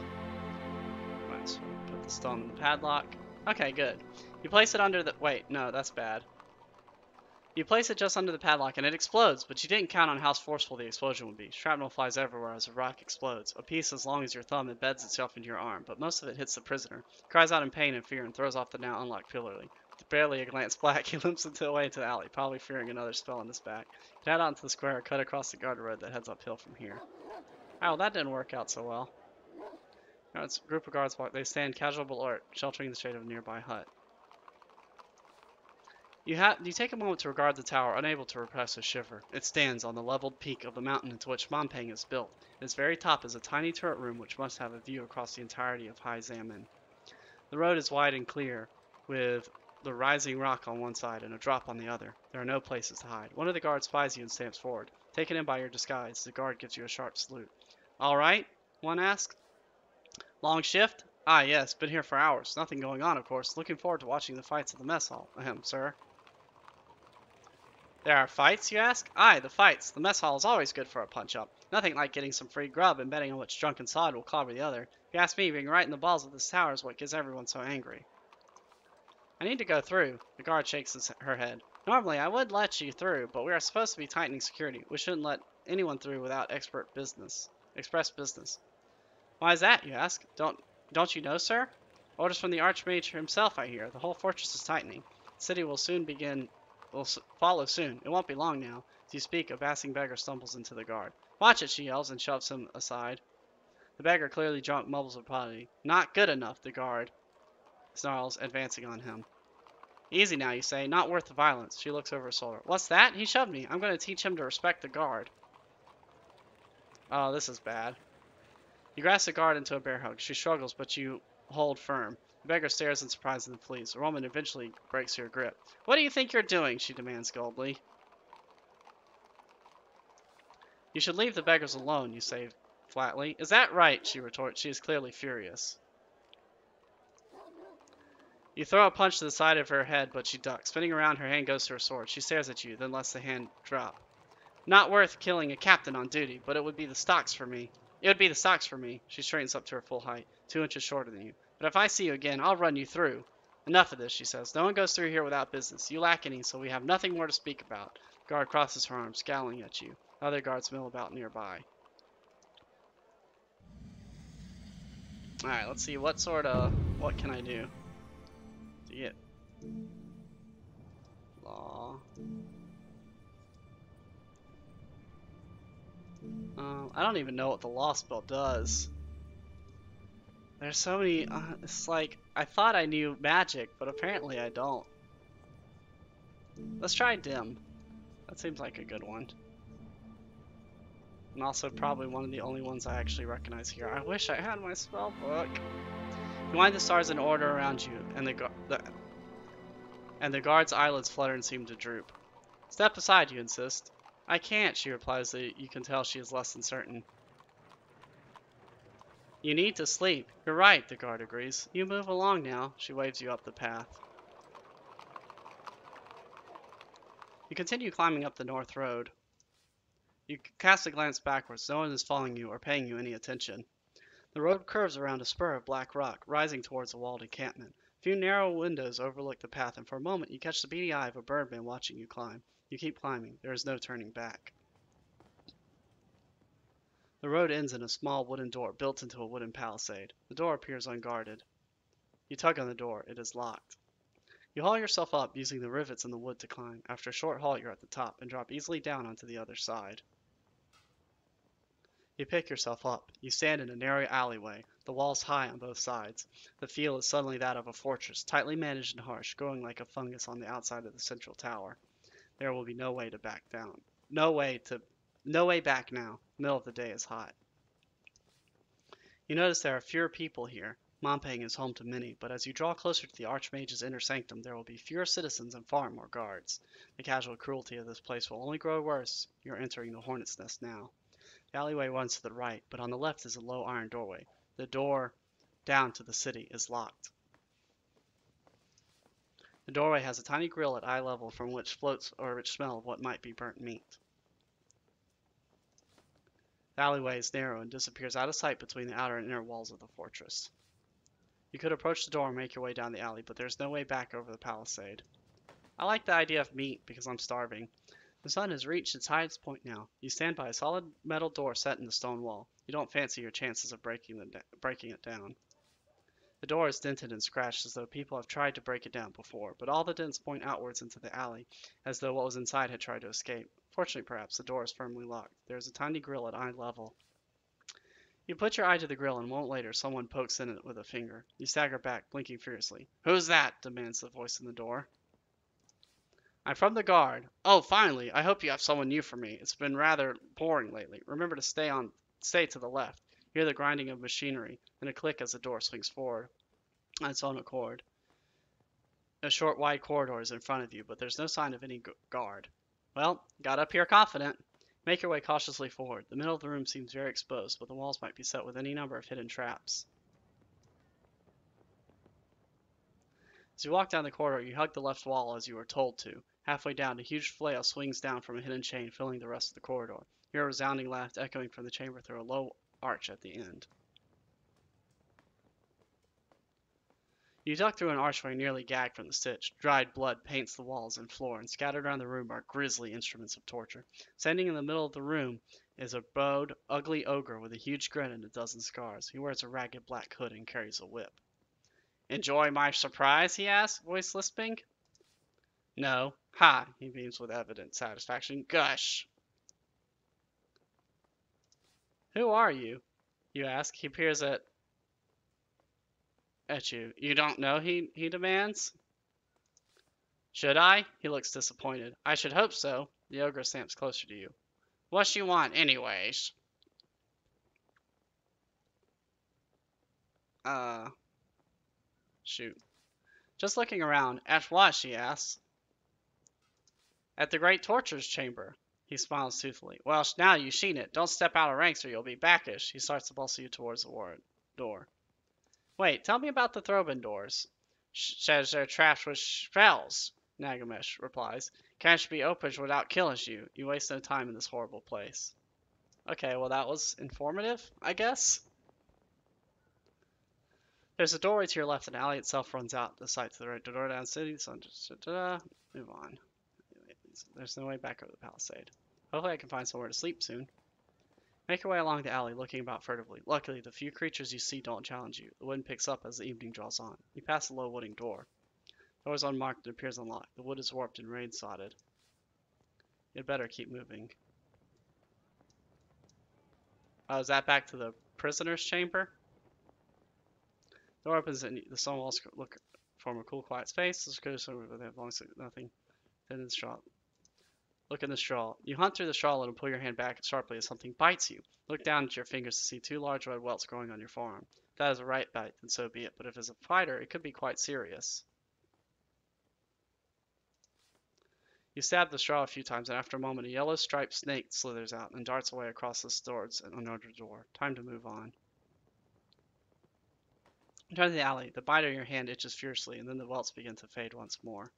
Let's put the stone in the padlock. Okay, good. You place it under the... Wait, no, that's bad. You place it just under the padlock and it explodes, but you didn't count on how forceful the explosion would be. Shrapnel flies everywhere as the rock explodes. A piece as long as your thumb embeds itself into your arm, but most of it hits the prisoner. He cries out in pain and fear and throws off the now unlocked pillory. With barely a glance back, he limps away into the alley, probably fearing another spell in his back. He head out into the square and cut across the guard road that heads uphill from here. Oh, that didn't work out so well. Now it's a group of guards walk. They stand casual but alert, sheltering in the shade of a nearby hut. You take a moment to regard the tower, unable to repress a shiver. It stands on the leveled peak of the mountain into which Mompang is built. At its very top is a tiny turret room which must have a view across the entirety of High Zaman. The road is wide and clear, with the rising rock on one side and a drop on the other. There are no places to hide. One of the guards spies you and stamps forward. Taken in by your disguise, the guard gives you a sharp salute. All right? One asks. Long shift? Ah, yes, been here for hours. Nothing going on, of course. Looking forward to watching the fights at the mess hall. Ahem, sir. There are fights, you ask? Aye, the fights. The mess hall is always good for a punch-up. Nothing like getting some free grub and betting on which drunken sod will clobber the other. If you ask me, being right in the balls of this tower is what gets everyone so angry. I need to go through. The guard shakes her head. Normally, I would let you through, but we are supposed to be tightening security. We shouldn't let anyone through without express business. Why is that, you ask? Don't you know, sir? Orders from the Archmage himself, I hear. The whole fortress is tightening. The city will follow soon. It won't be long now. As you speak, a passing beggar stumbles into the guard. Watch it, she yells and shoves him aside. The beggar, clearly drunk, mumbles apology. Not good enough, the guard snarls, advancing on him. Easy now, you say. Not worth the violence. She looks over her shoulder. What's that? He shoved me. I'm going to teach him to respect the guard. Oh, this is bad. You grasp the guard into a bear hug. She struggles, but you hold firm. The beggar stares in surprise and flees. The woman eventually breaks her grip. What do you think you're doing? She demands gullibly. You should leave the beggars alone, you say flatly. Is that right? She retorts. She is clearly furious. You throw a punch to the side of her head, but she ducks. Spinning around, her hand goes to her sword. She stares at you, then lets the hand drop. Not worth killing a captain on duty, but it would be the stocks for me. It would be the stocks for me. She straightens up to her full height, 2 inches shorter than you. But if I see you again, I'll run you through. Enough of this, she says. No one goes through here without business. You lack any, so we have nothing more to speak about. The guard crosses her arms, scowling at you. Other guards mill about nearby. Alright, let's see. What can I do to get law? I don't even know what the law spell does. There's so many, it's like, I thought I knew magic, but apparently I don't. Let's try dim. That seems like a good one. And also probably one of the only ones I actually recognize here. I wish I had my spell book. You wind the stars in order around you, and the guard's eyelids flutter and seem to droop. Step aside, you insist. I can't, she replies. You can tell she is less than certain. You need to sleep. You're right, the guard agrees. You move along now. She waves you up the path. You continue climbing up the north road. You cast a glance backwards. No one is following you or paying you any attention. The road curves around a spur of black rock, rising towards a walled encampment. A few narrow windows overlook the path, and for a moment you catch the beady eye of a birdman watching you climb. You keep climbing. There is no turning back. The road ends in a small wooden door built into a wooden palisade. The door appears unguarded. You tug on the door. It is locked. You haul yourself up, using the rivets in the wood to climb. After a short halt, you're at the top and drop easily down onto the other side. You pick yourself up. You stand in a narrow alleyway, the walls high on both sides. The feel is suddenly that of a fortress, tightly managed and harsh, growing like a fungus on the outside of the central tower. There will be no way to back down. No way back now. Middle of the day is hot. You notice there are fewer people here. Mompang is home to many, but as you draw closer to the Archmage's inner sanctum, there will be fewer citizens and far more guards. The casual cruelty of this place will only grow worse. You're entering the hornet's nest now. The alleyway runs to the right, but on the left is a low iron doorway. The door down to the city is locked. The doorway has a tiny grill at eye level from which floats a rich smell of what might be burnt meat. The alleyway is narrow and disappears out of sight between the outer and inner walls of the fortress. You could approach the door and make your way down the alley, but there's no way back over the palisade. I like the idea of meat because I'm starving. The sun has reached its highest point now. You stand by a solid metal door set in the stone wall. You don't fancy your chances of breaking it down. The door is dented and scratched as though people have tried to break it down before, but all the dents point outwards into the alley, as though what was inside had tried to escape. Fortunately, perhaps, the door is firmly locked. There is a tiny grill at eye level. You put your eye to the grill, and a moment later, someone pokes in it with a finger. You stagger back, blinking furiously. "Who's that?" demands the voice in the door. "I'm from the guard." "Oh, finally! I hope you have someone new for me. It's been rather boring lately. Remember to stay to the left." You hear the grinding of machinery, and a click as the door swings forward on its own accord. A short, wide corridor is in front of you, but there's no sign of any guard. Well, got up here confident. Make your way cautiously forward. The middle of the room seems very exposed, but the walls might be set with any number of hidden traps. As you walk down the corridor, you hug the left wall as you were told to. Halfway down, a huge flail swings down from a hidden chain, filling the rest of the corridor. You hear a resounding laugh echoing from the chamber through a low arch at the end. You duck through an archway nearly gagged from the stitch. Dried blood paints the walls and floor, and scattered around the room are grisly instruments of torture. Standing in the middle of the room is a bowed, ugly ogre with a huge grin and a dozen scars. He wears a ragged black hood and carries a whip. "Enjoy my surprise?" he asks, voice lisping. "No." "Ha!" He beams with evident satisfaction. "Gush!" "Who are you?" you ask. He peers at you. "You don't know?" he demands. "Should I?" He looks disappointed. "I should hope so." The ogre stamps closer to you. "What you want, anyways?" Uh, shoot. Just looking around. "At what?" she asks. "At the great torture's chamber." He smiles soothingly. "Well, now you've seen it. Don't step out of ranks or you'll be backish." He starts to bustle you towards the door. "Wait, tell me about the Throbin doors." "Says they're trapped with spells," Nagamesh replies. "Can't be opened without killing you. You waste no time in this horrible place." Okay, well that was informative, I guess. There's a doorway to your left, and the alley itself runs out the side to the right. The door down city, move on. There's no way back over the palisade. Hopefully I can find somewhere to sleep soon. Make your way along the alley, looking about furtively. Luckily, the few creatures you see don't challenge you. The wind picks up as the evening draws on. You pass a low wooden door. The door is unmarked and appears unlocked. The wood is warped and rain-sodded. You'd better keep moving. Oh, is that back to the prisoner's chamber? The door opens and the stone walls look form a cool, quiet space. It's good, so they have long nothing. Then in the straw. Look in the straw. You hunt through the straw and pull your hand back sharply as something bites you. Look down at your fingers to see two large red welts growing on your forearm. If that is a right bite, then so be it. But if it's a fighter, it could be quite serious. You stab the straw a few times, and after a moment, a yellow striped snake slithers out and darts away across the swords and under the door. Time to move on. You turn to the alley. The bite of your hand itches fiercely, and then the welts begin to fade once more.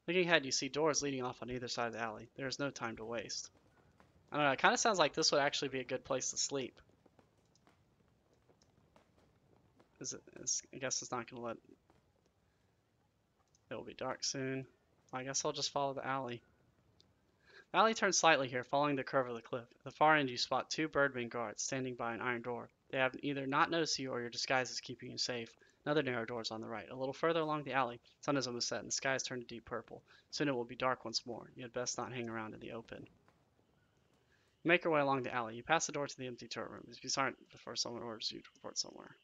Looking ahead, you see doors leading off on either side of the alley. There is no time to waste. I don't know, it kind of sounds like this would actually be a good place to sleep. I guess it's not going to let... It will be dark soon. I guess I'll just follow the alley. The alley turns slightly here, following the curve of the cliff. At the far end, you spot two birdwing guards standing by an iron door. They have either not noticed you or your disguise is keeping you safe. Another narrow door is on the right. A little further along the alley, sun is almost set and the sky has turned to deep purple. Soon it will be dark once more. You had best not hang around in the open. You make your way along the alley. You pass the door to the empty turret room. Be silent before someone orders you to report somewhere.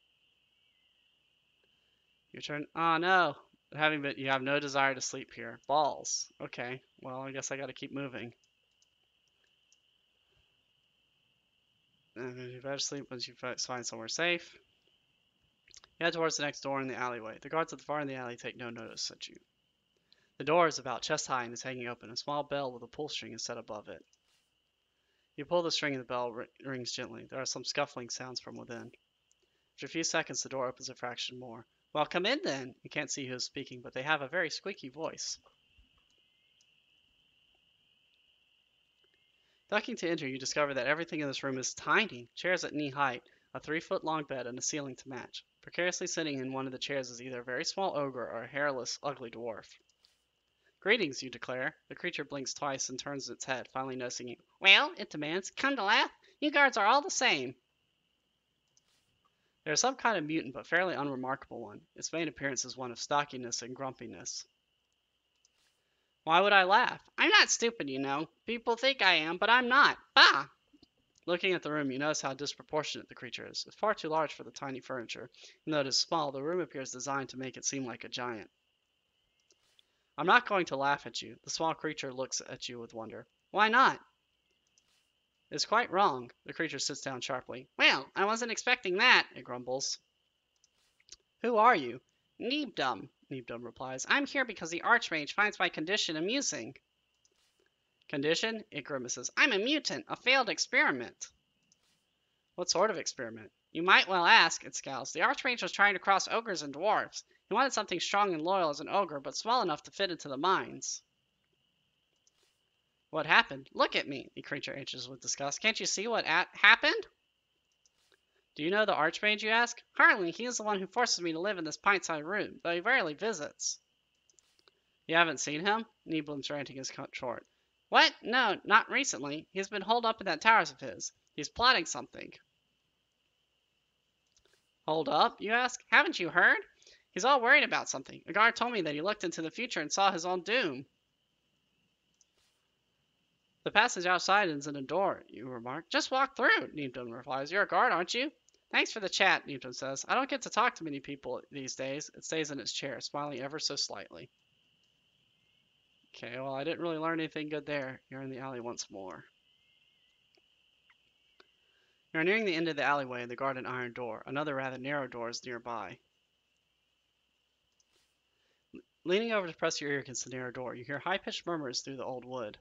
Your turn. Ah, no. You have no desire to sleep here. Balls. Okay. Well, I guess I gotta keep moving. You better sleep once you find somewhere safe. You head towards the next door in the alleyway. The guards at the far end of the alley take no notice at you. The door is about chest high and is hanging open. A small bell with a pull string is set above it. You pull the string and the bell rings gently. There are some scuffling sounds from within. After a few seconds, the door opens a fraction more. Well, come in then. You can't see who is speaking, but they have a very squeaky voice. Ducking to enter, you discover that everything in this room is tiny. Chairs at knee height, a 3-foot long bed, and a ceiling to match. Precariously sitting in one of the chairs is either a very small ogre or a hairless, ugly dwarf. Greetings, you declare. The creature blinks twice and turns its head, finally noticing you. Well, it demands, come to laugh? You guards are all the same. They are some kind of mutant, but fairly unremarkable one. Its main appearance is one of stockiness and grumpiness. Why would I laugh? I'm not stupid, you know. People think I am, but I'm not. Bah! Looking at the room, you notice how disproportionate the creature is. It's far too large for the tiny furniture. Even though it is small, the room appears designed to make it seem like a giant. I'm not going to laugh at you. The small creature looks at you with wonder. Why not? It's quite wrong. The creature sits down sharply. Well, I wasn't expecting that, it grumbles. Who are you? Neebdum replies. I'm here because the Archmage finds my condition amusing. Condition? It grimaces. I'm a mutant, a failed experiment. What sort of experiment? You might well ask, it scowls. The Archmage was trying to cross ogres and dwarves. He wanted something strong and loyal as an ogre, but small enough to fit into the mines. What happened? Look at me, the creature answers with disgust. Can't you see what happened? Do you know the Archmage, you ask? Hardly. He is the one who forces me to live in this pint-sized room, though he rarely visits. You haven't seen him? Neeblin's ranting is cut short. What? No, not recently. He's been holed up in that tower of his. He's plotting something. Hold up, you ask? Haven't you heard? He's all worried about something. A guard told me that he looked into the future and saw his own doom. The passage outside ends in a door, you remark. Just walk through, Neebdom replies. You're a guard, aren't you? Thanks for the chat, Neebdom says. I don't get to talk to many people these days. It stays in its chair, smiling ever so slightly. Okay, well, I didn't really learn anything good there. You're in the alley once more. You're nearing the end of the alleyway and the garden iron door. Another rather narrow door is nearby. Leaning over to press your ear against the narrow door, you hear high-pitched murmurs through the old wood.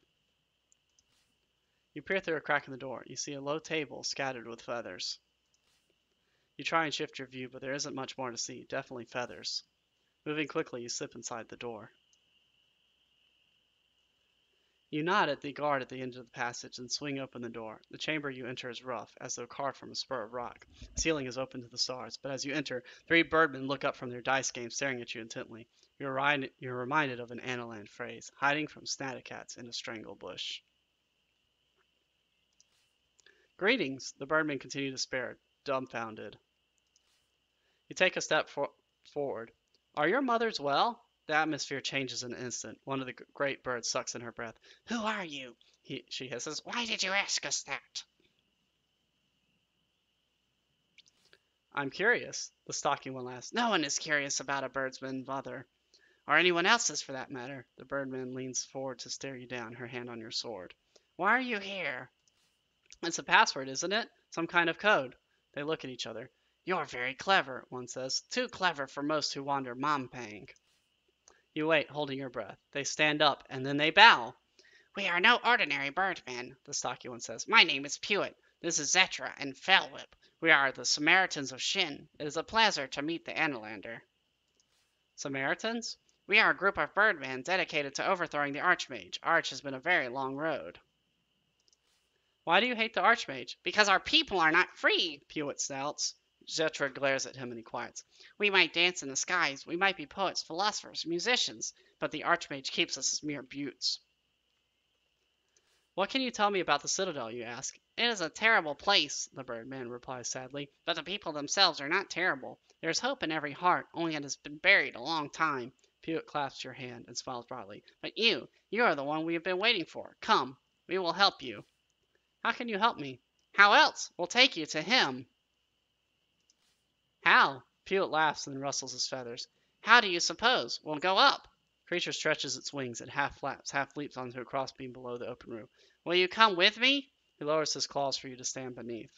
You peer through a crack in the door. You see a low table scattered with feathers. You try and shift your view, but there isn't much more to see. Definitely feathers. Moving quickly, you slip inside the door. You nod at the guard at the end of the passage and swing open the door. The chamber you enter is rough, as though carved from a spur of rock. The ceiling is open to the stars, but as you enter, 3 birdmen look up from their dice game, staring at you intently. You're reminded of an Analand phrase, hiding from snaticats in a strangle bush. Greetings, the birdmen continue to stare, dumbfounded. You take a step forward. Are your mothers well? The atmosphere changes in an instant. One of the great birds sucks in her breath. Who are you? She hisses. Why did you ask us that? I'm curious. The stalking one laughs. No one is curious about a birdman's mother. Or anyone else's, for that matter. The birdman leans forward to stare you down, her hand on your sword. Why are you here? It's a password, isn't it? Some kind of code. They look at each other. You're very clever, one says. Too clever for most who wander Mompang. You wait, holding your breath. They stand up, and then they bow. We are no ordinary birdmen, the stocky one says. My name is Pewit. This is Zetra and Fellwhip. We are the Samaritans of Shin. It is a pleasure to meet the Analander. Samaritans? We are a group of birdmen dedicated to overthrowing the Archmage. Arch has been a very long road. Why do you hate the Archmage? Because our people are not free, Pewit snouts. Zetra glares at him and he quiets. We might dance in the skies, we might be poets, philosophers, musicians, but the Archmage keeps us as mere buttes. What can you tell me about the Citadel, you ask? It is a terrible place, the birdman replies sadly, but the people themselves are not terrible. There is hope in every heart, only it has been buried a long time. Pewit clasps your hand and smiles broadly. But you are the one we have been waiting for. Come, we will help you. How can you help me? How else? We'll take you to him. How? Pewit laughs and rustles his feathers. How do you suppose? We'll go up. Creature stretches its wings and half flaps, half leaps onto a crossbeam below the open roof. Will you come with me? He lowers his claws for you to stand beneath.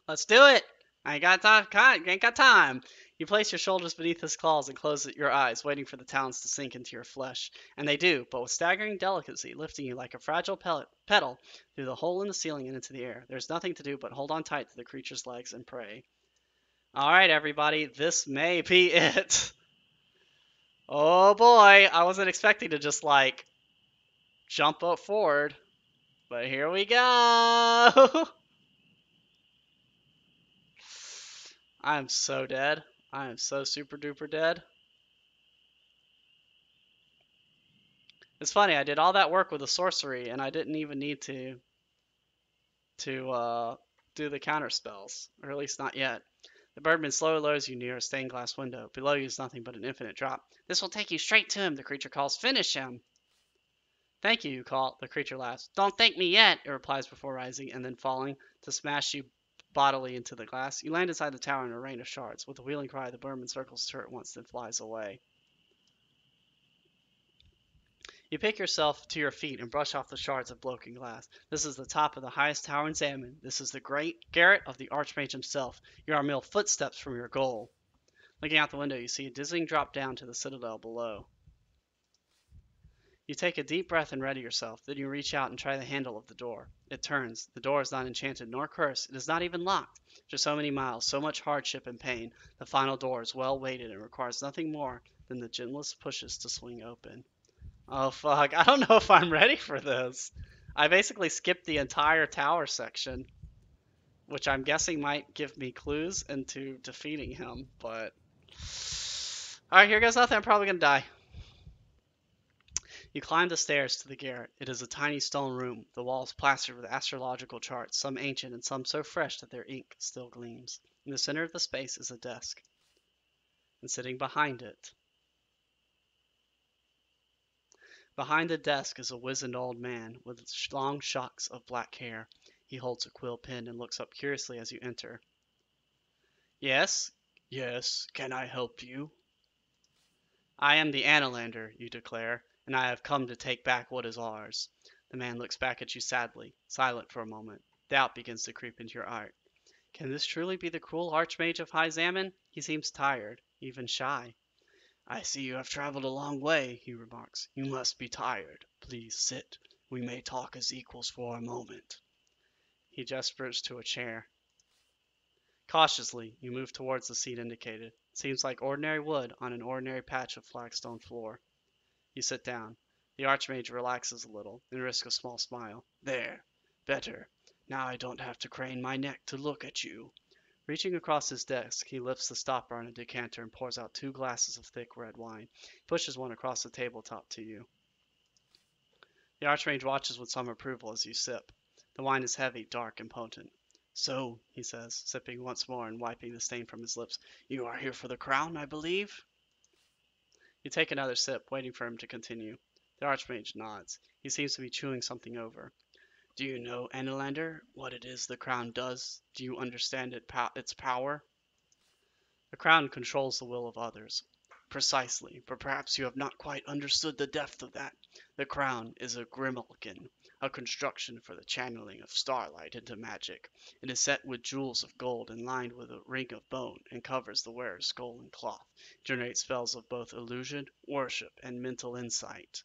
Let's do it! I ain't got time. Ain't got time. You place your shoulders beneath his claws and close your eyes, waiting for the talons to sink into your flesh. And they do, but with staggering delicacy, lifting you like a fragile petal through the hole in the ceiling and into the air. There's nothing to do but hold on tight to the creature's legs and pray. All right, everybody, this may be it. Oh boy, I wasn't expecting to just like jump up forward, but here we go. I am so dead. I am so super duper dead. It's funny, I did all that work with a sorcery and I didn't even need to do the counter spells, or at least not yet. The birdman slowly lowers you near a stained glass window. Below you is nothing but an infinite drop. This will take you straight to him, the creature calls. Finish him! Thank you, you call. The creature laughs. Don't thank me yet, it replies before rising and then falling to smash you bodily into the glass. You land inside the tower in a rain of shards. With a wheeling cry, the birdman circles the turret once, then flies away. You pick yourself to your feet and brush off the shards of broken glass. This is the top of the highest tower in Zaman. This is the great garret of the Archmage himself. You are mere footsteps from your goal. Looking out the window, you see a dizzying drop down to the citadel below. You take a deep breath and ready yourself. Then you reach out and try the handle of the door. It turns. The door is not enchanted nor cursed. It is not even locked. After so many miles, so much hardship and pain, the final door is well weighted and requires nothing more than the gentlest pushes to swing open. Oh fuck, I don't know if I'm ready for this. I basically skipped the entire tower section, which I'm guessing might give me clues into defeating him, but... Alright, here goes nothing. I'm probably gonna die. You climb the stairs to the garret. It is a tiny stone room, the walls plastered with astrological charts, some ancient and some so fresh that their ink still gleams. In the center of the space is a desk, and sitting behind the desk is a wizened old man with long shocks of black hair. He holds a quill pen and looks up curiously as you enter. Yes? Yes, can I help you? I am the Analander, you declare, and I have come to take back what is ours. The man looks back at you sadly, silent for a moment. Doubt begins to creep into your heart. Can this truly be the cruel Archmage of High Zaman? He seems tired, even shy. I see you have traveled a long way, he remarks. You must be tired. Please sit. We may talk as equals for a moment. He gestures to a chair. Cautiously, you move towards the seat indicated. It seems like ordinary wood on an ordinary patch of flagstone floor. You sit down. The Archmage relaxes a little and risks a small smile. There. Better. Now I don't have to crane my neck to look at you. Reaching across his desk, he lifts the stopper on a decanter and pours out 2 glasses of thick red wine. He pushes one across the tabletop to you. The Archmage watches with some approval as you sip. The wine is heavy, dark, and potent. So, he says, sipping once more and wiping the stain from his lips, you are here for the crown, I believe? You take another sip, waiting for him to continue. The Archmage nods. He seems to be chewing something over. Do you know, Analander, what it is the crown does? Do you understand its power? The crown controls the will of others. Precisely, but perhaps you have not quite understood the depth of that. The crown is a grimalkin, a construction for the channeling of starlight into magic. It is set with jewels of gold and lined with a ring of bone and covers the wearer's skull and cloth. It generates spells of both illusion, worship, and mental insight.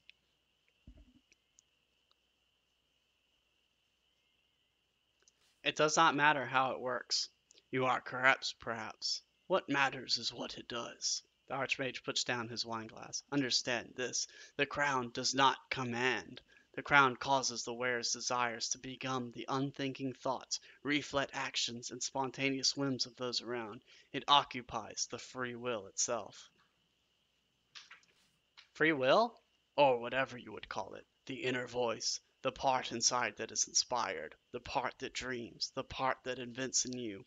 It does not matter how it works. You are correct, perhaps. What matters is what it does. The Archmage puts down his wineglass. Understand this. The crown does not command. The crown causes the wearer's desires to become the unthinking thoughts, reflex actions, and spontaneous whims of those around. It occupies the free will itself. Free will? Or whatever you would call it. The inner voice. The part inside that is inspired. The part that dreams. The part that invents anew.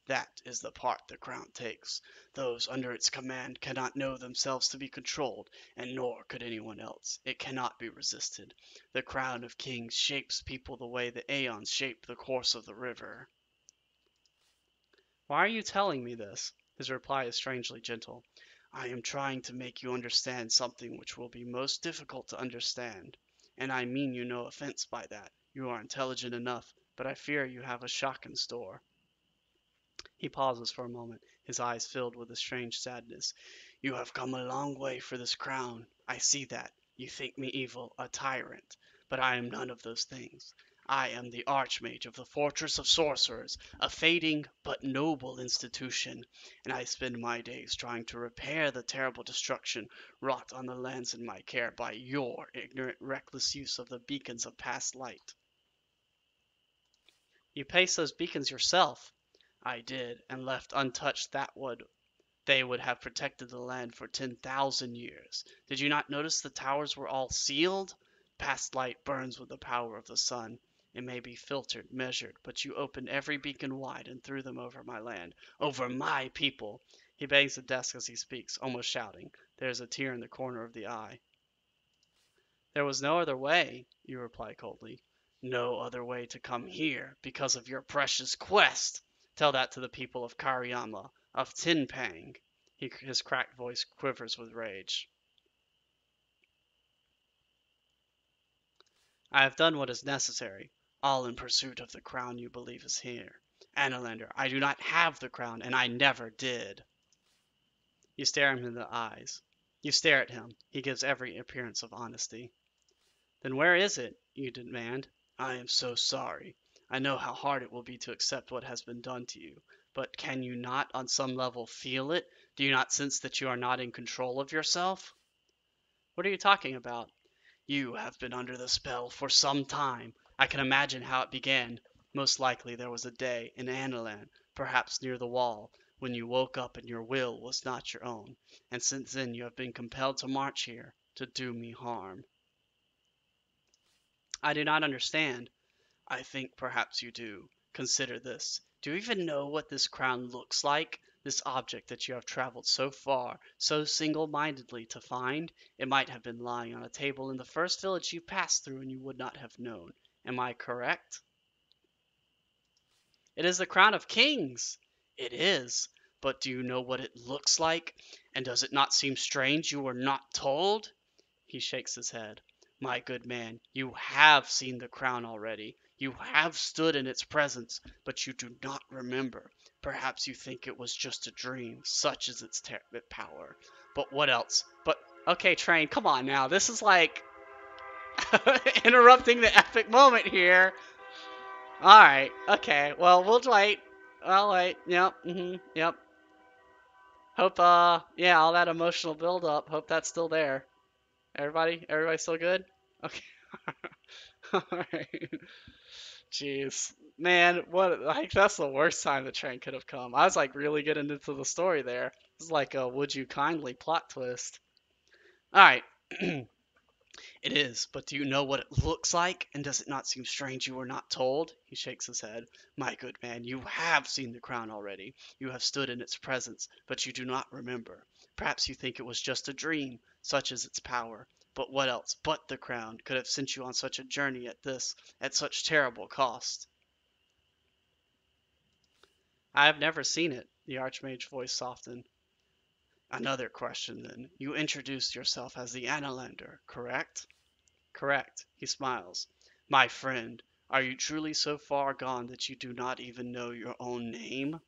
That is the part the crown takes. Those under its command cannot know themselves to be controlled, and nor could anyone else. It cannot be resisted. The crown of kings shapes people the way the aeons shape the course of the river. Why are you telling me this? His reply is strangely gentle. I am trying to make you understand something which will be most difficult to understand. And I mean you no offense by that. You are intelligent enough, but I fear you have a shock in store. He pauses for a moment, his eyes filled with a strange sadness. You have come a long way for this crown. I see that. You think me evil, a tyrant. But I am none of those things. I am the Archmage of the Fortress of Sorcerers, a fading but noble institution, and I spend my days trying to repair the terrible destruction wrought on the lands in my care by your ignorant, reckless use of the beacons of past light. You placed those beacons yourself. I did, and left untouched that would they would have protected the land for 10,000 years. Did you not notice the towers were all sealed? Past light burns with the power of the sun. It may be filtered, measured, but you opened every beacon wide and threw them over my land, over my people. He bangs the desk as he speaks, almost shouting. There is a tear in the corner of the eye. There was no other way, you reply coldly. No other way to come here, because of your precious quest. Tell that to the people of Kariyama, of Tinpang. His cracked voice quivers with rage. I have done what is necessary, all in pursuit of the crown you believe is here. Analander, I do not have the crown, and I never did. You stare him in the eyes. You stare at him. He gives every appearance of honesty. Then where is it? You demand. I am so sorry. I know how hard it will be to accept what has been done to you, but can you not, on some level, feel it? Do you not sense that you are not in control of yourself? What are you talking about? You have been under the spell for some time. I can imagine how it began. Most likely there was a day in Analand, perhaps near the wall, when you woke up and your will was not your own, and since then you have been compelled to march here, to do me harm. I do not understand. I think perhaps you do. Consider this. Do you even know what this crown looks like? This object that you have traveled so far, so single-mindedly to find? It might have been lying on a table in the first village you passed through and you would not have known. Am I correct? It is the crown of kings. It is. But do you know what it looks like? And does it not seem strange you were not told? He shakes his head. My good man, you have seen the crown already. You have stood in its presence, but you do not remember. Perhaps you think it was just a dream, such is its power. But what else? But, okay, Train, come on now. This is like interrupting the epic moment here. Alright, okay, well, we'll wait. I'll wait. Yep, yep. Hope, yeah, all that emotional build-up, hope that's still there. Everybody still good? Okay. Alright. Jeez. Man, what like that's the worst time the train could have come. I was like really getting into the story there. This is like a would you kindly plot twist. Alright. It is, but do you know what it looks like? And does it not seem strange you were not told? He shakes his head. My good man, you have seen the crown already. You have stood in its presence, but you do not remember. Perhaps you think it was just a dream, such is its power. But what else but the crown could have sent you on such a journey at such terrible cost? I have never seen it, the Archmage voice softened. Another question then. You introduced yourself as the Analander, correct? Correct. He smiles. My friend, are you truly so far gone that you do not even know your own name?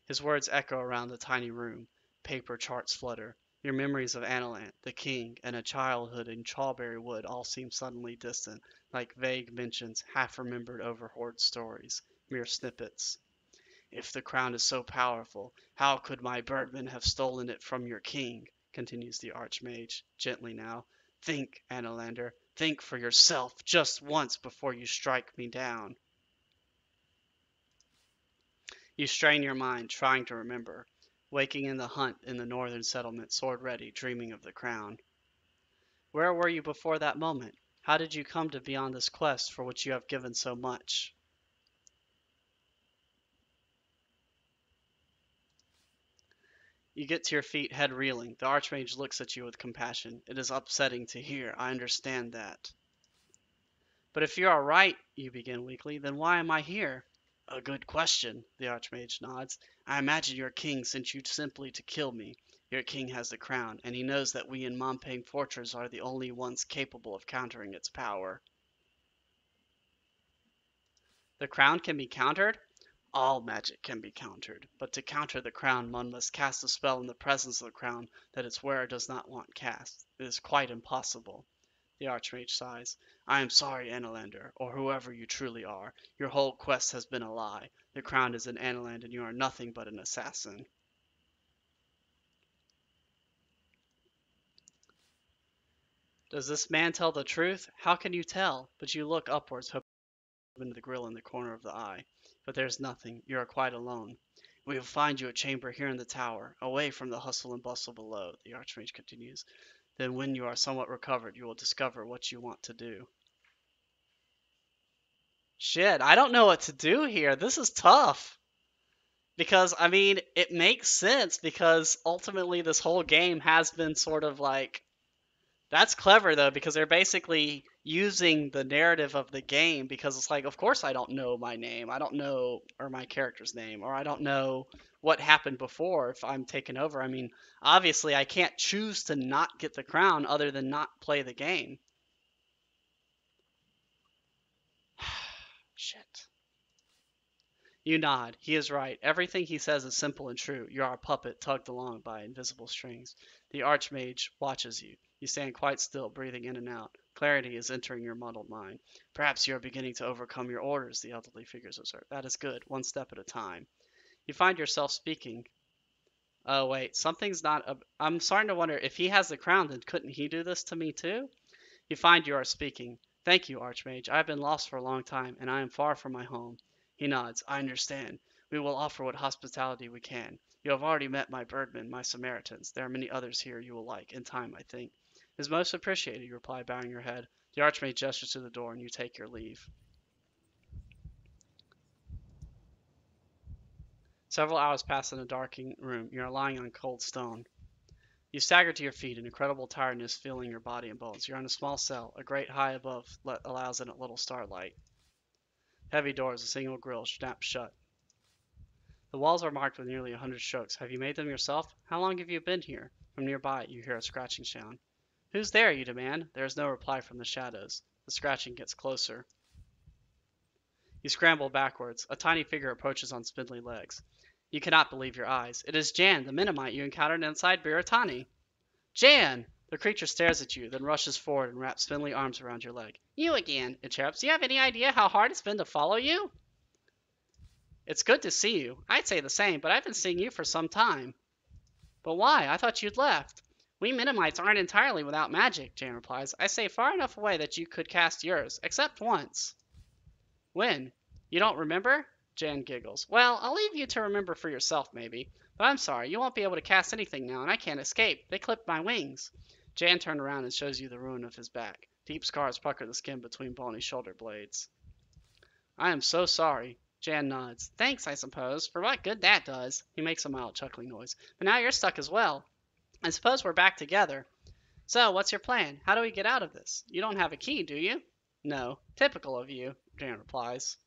His words echo around the tiny room. Paper charts flutter. Your memories of Analant, the king, and a childhood in Chawberry Wood all seem suddenly distant, like vague mentions, half-remembered overheard stories, mere snippets. If the crown is so powerful, how could my birdman have stolen it from your king? Continues the Archmage, gently now. Think, Analander, think for yourself just once before you strike me down. You strain your mind, trying to remember, waking in the hunt in the northern settlement, sword ready, dreaming of the crown. Where were you before that moment? How did you come to be on this quest for which you have given so much? You get to your feet, head reeling. The Archmage looks at you with compassion. It is upsetting to hear. I understand that. But if you are right, you begin weakly, then why am I here? A good question, the Archmage nods. I imagine your king sent you simply to kill me. Your king has the crown, and he knows that we in Montpang Fortress are the only ones capable of countering its power. The crown can be countered? All magic can be countered, but to counter the crown one must cast a spell in the presence of the crown that its wearer does not want cast. It is quite impossible. The Archmage sighs. I am sorry, Analander, or whoever you truly are. Your whole quest has been a lie. The crown is in Analand and you are nothing but an assassin. Does this man tell the truth? How can you tell? But you look upwards, hoping into the grill in the corner of the eye. But there's nothing. You are quite alone. We will find you a chamber here in the tower, away from the hustle and bustle below, the Archmage continues. Then when you are somewhat recovered, you will discover what you want to do. Shit, I don't know what to do here. This is tough. Because, I mean, it makes sense because ultimately this whole game has been sort of like. That's clever though, because they're basically using the narrative of the game because it's like, of course I don't know my name. I don't know, or my character's name, or I don't know what happened before if I'm taken over. I mean, obviously I can't choose to not get the crown other than not play the game. Shit. You nod. He is right. Everything he says is simple and true. You are a puppet tugged along by invisible strings. The Archmage watches you. You stand quite still, breathing in and out. Clarity is entering your muddled mind. Perhaps you are beginning to overcome your orders, the elderly figures assert. That is good, one step at a time. You find yourself speaking. Oh, wait, something's not. I'm starting to wonder if he has the crown, then couldn't he do this to me too? You find you are speaking. Thank you, Archmage. I have been lost for a long time, and I am far from my home. He nods. I understand. We will offer what hospitality we can. You have already met my birdmen, my Samaritans. There are many others here you will like, in time, I think. It is most appreciated, you reply, bowing your head. The Archmage gestures to the door, and you take your leave. Several hours pass in a darkening room. You are lying on cold stone. You stagger to your feet, an incredible tiredness filling your body and bones. You're in a small cell. A grate high above allows in a little starlight. Heavy doors, a single grill, snaps shut. The walls are marked with nearly 100 strokes. Have you made them yourself? How long have you been here? From nearby, you hear a scratching sound. Who's there, you demand? There is no reply from the shadows. The scratching gets closer. You scramble backwards. A tiny figure approaches on spindly legs. You cannot believe your eyes. It is Jan, the Mennonite you encountered inside Biratani. Jan! The creature stares at you, then rushes forward and wraps spindly arms around your leg. You again, it chirps. Do you have any idea how hard it's been to follow you? It's good to see you. I'd say the same, but I've been seeing you for some time. But why? I thought you'd left. We Mennonites aren't entirely without magic, Jan replies. I stay far enough away that you could cast yours, except once. When? You don't remember? Jan giggles. Well, I'll leave you to remember for yourself, maybe. But I'm sorry, you won't be able to cast anything now, and I can't escape. They clipped my wings. Jan turned around and shows you the ruin of his back. Deep scars pucker the skin between bony shoulder blades. I am so sorry. Jan nods. Thanks, I suppose, for what good that does. He makes a mild chuckling noise. But now you're stuck as well. I suppose we're back together. So, what's your plan? How do we get out of this? You don't have a key, do you? No. Typical of you, Jan replies.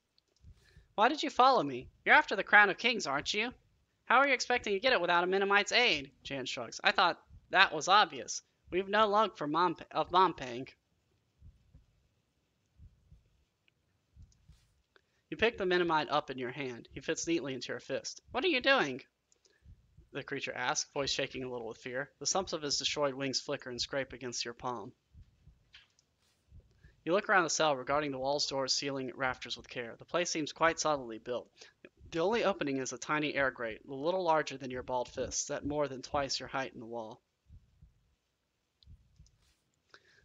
Why did you follow me? You're after the crown of kings, aren't you? How are you expecting to get it without a Mennonite's aid? Jan shrugs. I thought that was obvious. We've no luck for Mompang. You pick the Mennonite up in your hand. He fits neatly into your fist. What are you doing? The creature asks, voice shaking a little with fear. The stumps of his destroyed wings flicker and scrape against your palm. You look around the cell, regarding the walls, doors, ceiling, rafters with care. The place seems quite solidly built. The only opening is a tiny air grate, a little larger than your bald fist, set more than twice your height in the wall.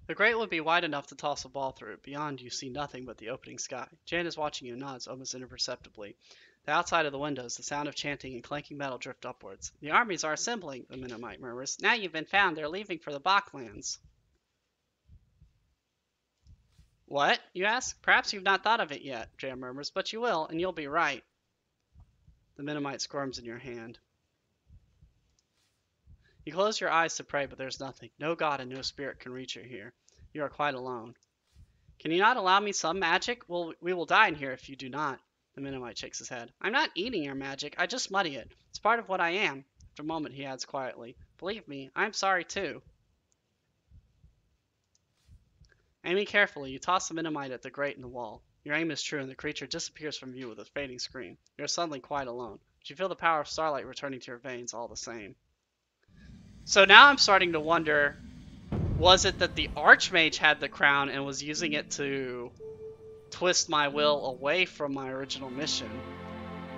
The grate would be wide enough to toss a ball through. Beyond, you see nothing but the opening sky. Jan is watching you and nods almost imperceptibly. The outside of the windows, the sound of chanting and clanking metal drift upwards. The armies are assembling, the Mennonite murmurs. Now you've been found, they're leaving for the Bachlands. What? You ask. Perhaps you've not thought of it yet, Jan murmurs, but you will, and you'll be right. The Mennonite squirms in your hand. You close your eyes to pray, but there's nothing. No god and no spirit can reach you here. You are quite alone. Can you not allow me some magic? We will die in here if you do not. The Mennonite shakes his head. I'm not eating your magic. I just muddy it. It's part of what I am. After a moment, he adds quietly, believe me, I'm sorry too. Aiming carefully, you toss the Mennonite at the grate in the wall. Your aim is true, and the creature disappears from view with a fading scream. You're suddenly quite alone, but you feel the power of starlight returning to your veins all the same. So now I'm starting to wonder, was it that the Archmage had the crown and was using it to twist my will away from my original mission?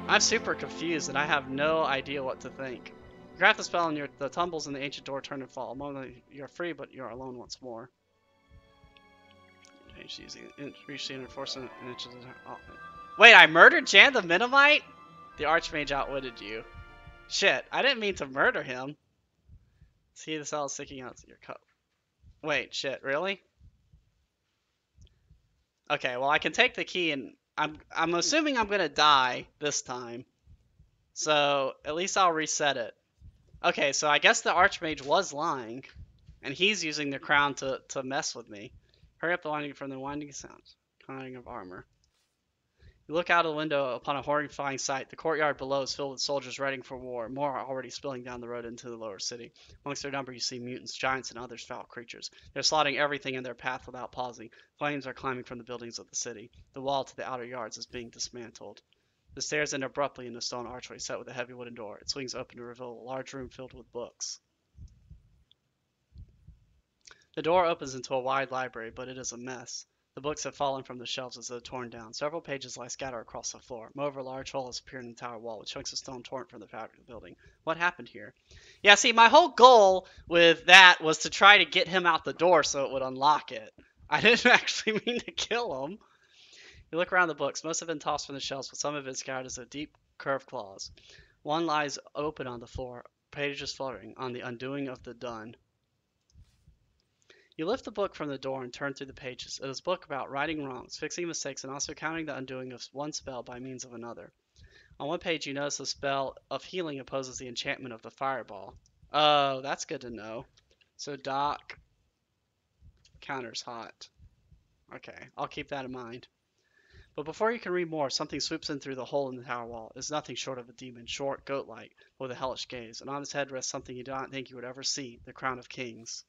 I'm super confused, and I have no idea what to think. You craft the spell, and the tumbles in the ancient door turn and fall. A moment you're free, but you're alone once more. Reach the enforcement and inches. Wait, I murdered Jan the Minimite? The Archmage outwitted you. Shit, I didn't mean to murder him. See the cell sticking out of your cup. Wait, shit, really? Okay, well I can take the key, and I'm assuming I'm gonna die this time. So at least I'll reset it. Okay, so I guess the Archmage was lying, and he's using the crown to mess with me. Hurry up the winding from the winding sounds. Clang of armor. You look out of the window upon a horrifying sight. The courtyard below is filled with soldiers ready for war. More are already spilling down the road into the lower city. Amongst their number you see mutants, giants, and other foul creatures. They're slaughtering everything in their path without pausing. Flames are climbing from the buildings of the city. The wall to the outer yards is being dismantled. The stairs end abruptly in a stone archway set with a heavy wooden door. It swings open to reveal a large room filled with books. The door opens into a wide library, but it is a mess. The books have fallen from the shelves as though torn down. Several pages lie scattered across the floor. Moreover, a large hole has appeared in the tower wall, with chunks of stone torn from the fabric of the building. What happened here? Yeah, see, my whole goal with that was to try to get him out the door so it would unlock it. I didn't actually mean to kill him. You look around the books. Most have been tossed from the shelves, but some have been scattered as a deep curved claws. One lies open on the floor, pages fluttering, on the undoing of the done. You lift the book from the door and turn through the pages. It is a book about righting wrongs, fixing mistakes, and also counting the undoing of one spell by means of another. On one page, you notice the spell of healing opposes the enchantment of the fireball. Oh, that's good to know. So Doc counters hot. Okay, I'll keep that in mind. But before you can read more, something swoops in through the hole in the tower wall. It is nothing short of a demon, short, goat-like, with a hellish gaze, and on his head rests something you do not think you would ever see, the crown of kings.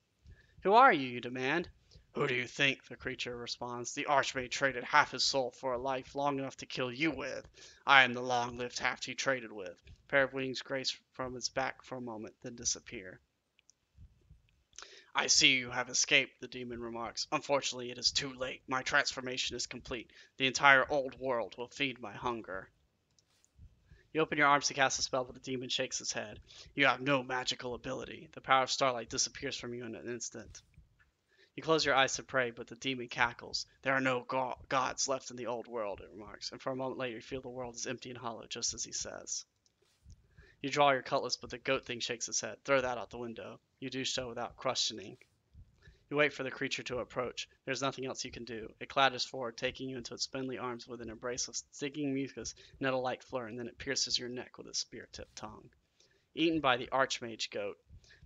Who are you, you demand? Who do you think, the creature responds. The Archmage traded half his soul for a life long enough to kill you with. I am the long-lived half he traded with. A pair of wings grace from his back for a moment, then disappear. I see you have escaped, the demon remarks. Unfortunately, it is too late. My transformation is complete. The entire old world will feed my hunger. You open your arms to cast a spell, but the demon shakes his head. You have no magical ability. The power of starlight disappears from you in an instant. You close your eyes to pray, but the demon cackles. There are no gods left in the old world, it remarks, and for a moment later you feel the world is empty and hollow, just as he says. You draw your cutlass, but the goat thing shakes its head. Throw that out the window. You do so without questioning. You wait for the creature to approach. There's nothing else you can do. It clatters forward, taking you into its spindly arms with an embrace of stinging mucus, nettle-like fleur, and then it pierces your neck with its spear-tipped tongue. Eaten by the Archmage goat.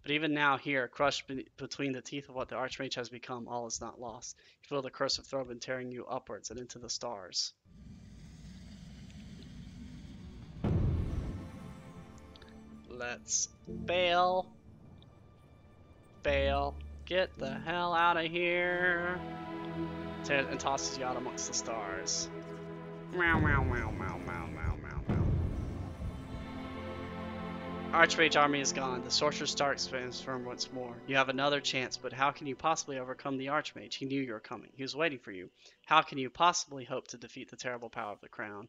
But even now, here, crushed between the teeth of what the Archmage has become, all is not lost. You feel the curse of Throbbin tearing you upwards and into the stars. Let's bail. Bail. Get the hell out of here. And tosses you out amongst the stars. Meow, meow, meow, meow, meow, meow, meow, meow. Archmage army is gone. The Sorcerer's Dark stands firm once more. You have another chance, but how can you possibly overcome the Archmage? He knew you were coming. He was waiting for you. How can you possibly hope to defeat the terrible power of the crown?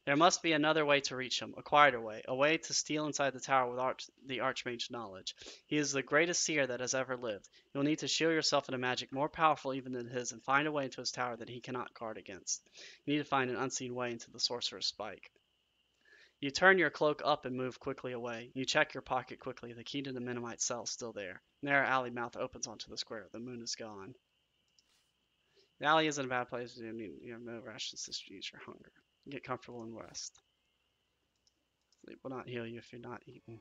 There must be another way to reach him, a quieter way, a way to steal inside the tower with the Archmage's knowledge. He is the greatest seer that has ever lived. You will need to shield yourself in a magic more powerful even than his and find a way into his tower that he cannot guard against. You need to find an unseen way into the Sorcerer's Spike. You turn your cloak up and move quickly away. You check your pocket quickly. The key to the Minimite cell is still there. Narrow alley mouth opens onto the square. The moon is gone. The alley isn't a bad place. You have no rations to ease your hunger. Get comfortable and rest. Sleep will not heal you if you're not eating.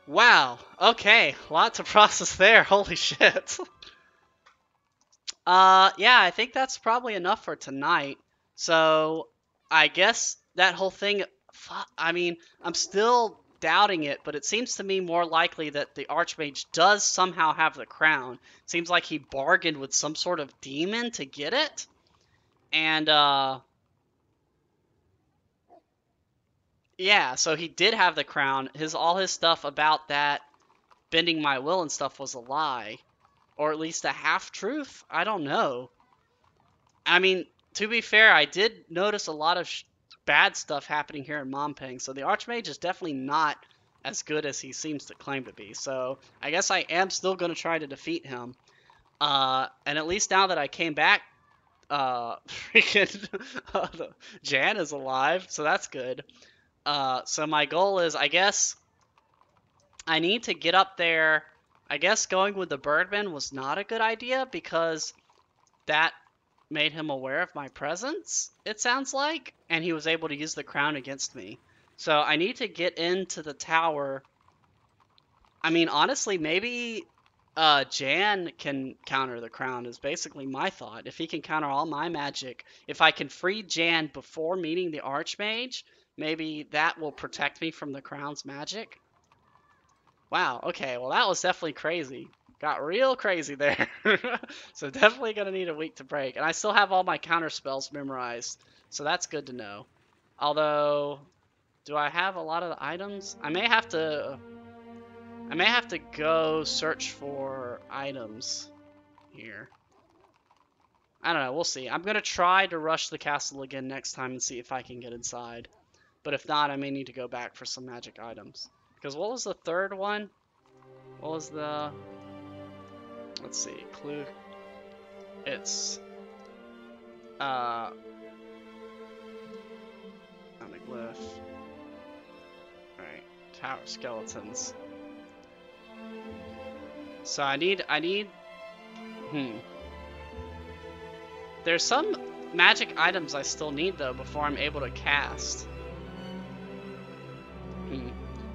Wow. Okay. A lot to process there. Holy shit. Yeah, I think that's probably enough for tonight. So, I guess that whole thing... I mean, I'm still doubting it, but it seems to me more likely that the Archmage does somehow have the crown. Seems like he bargained with some sort of demon to get it. And yeah, so he did have the crown. All his stuff about that bending my will and stuff was a lie, or at least a half truth. I don't know. I mean, to be fair, I did notice a lot of bad stuff happening here in Mompang, so the Archmage is definitely not as good as he seems to claim to be. So I guess I am still going to try to defeat him. And at least now that I came back, freaking Jan is alive, so that's good. So my goal is, I guess, I need to get up there. I guess going with the Birdman was not a good idea because that made him aware of my presence, it sounds like, and he was able to use the crown against me. So I need to get into the tower. I mean, honestly, maybe Jan can counter the crown is basically my thought. If he can counter all my magic, if I can free Jan before meeting the Archmage, maybe that will protect me from the crown's magic. Wow, okay, well that was definitely crazy. Got real crazy there. So definitely gonna need a week to break. And I still have all my counter spells memorized, so that's good to know. Although, do I have a lot of the items? I may have to go search for items here. I don't know, we'll see. I'm gonna try to rush the castle again next time and see if I can get inside. But if not, I may need to go back for some magic items. Because what was the third one? What was the... Let's see, clue. It's on a glyph. Alright, tower skeletons. So I need there's some magic items I still need though before I'm able to cast.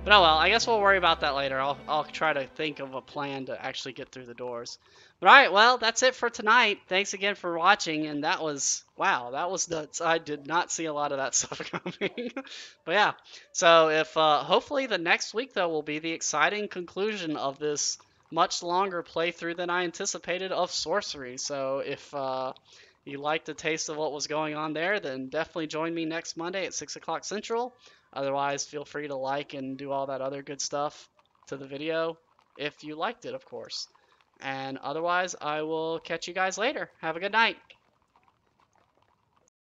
But oh well, I guess we'll worry about that later. I'll try to think of a plan to actually get through the doors. But alright, well, that's it for tonight. Thanks again for watching, and that was, wow, that was nuts. I did not see a lot of that stuff coming. But yeah, so if, hopefully the next week, though, will be the exciting conclusion of this much longer playthrough than I anticipated of Sorcery. So if, you liked the taste of what was going on there, then definitely join me next Monday at 6 o'clock Central. Otherwise, feel free to like and do all that other good stuff to the video if you liked it, of course. And otherwise, I will catch you guys later. Have a good night.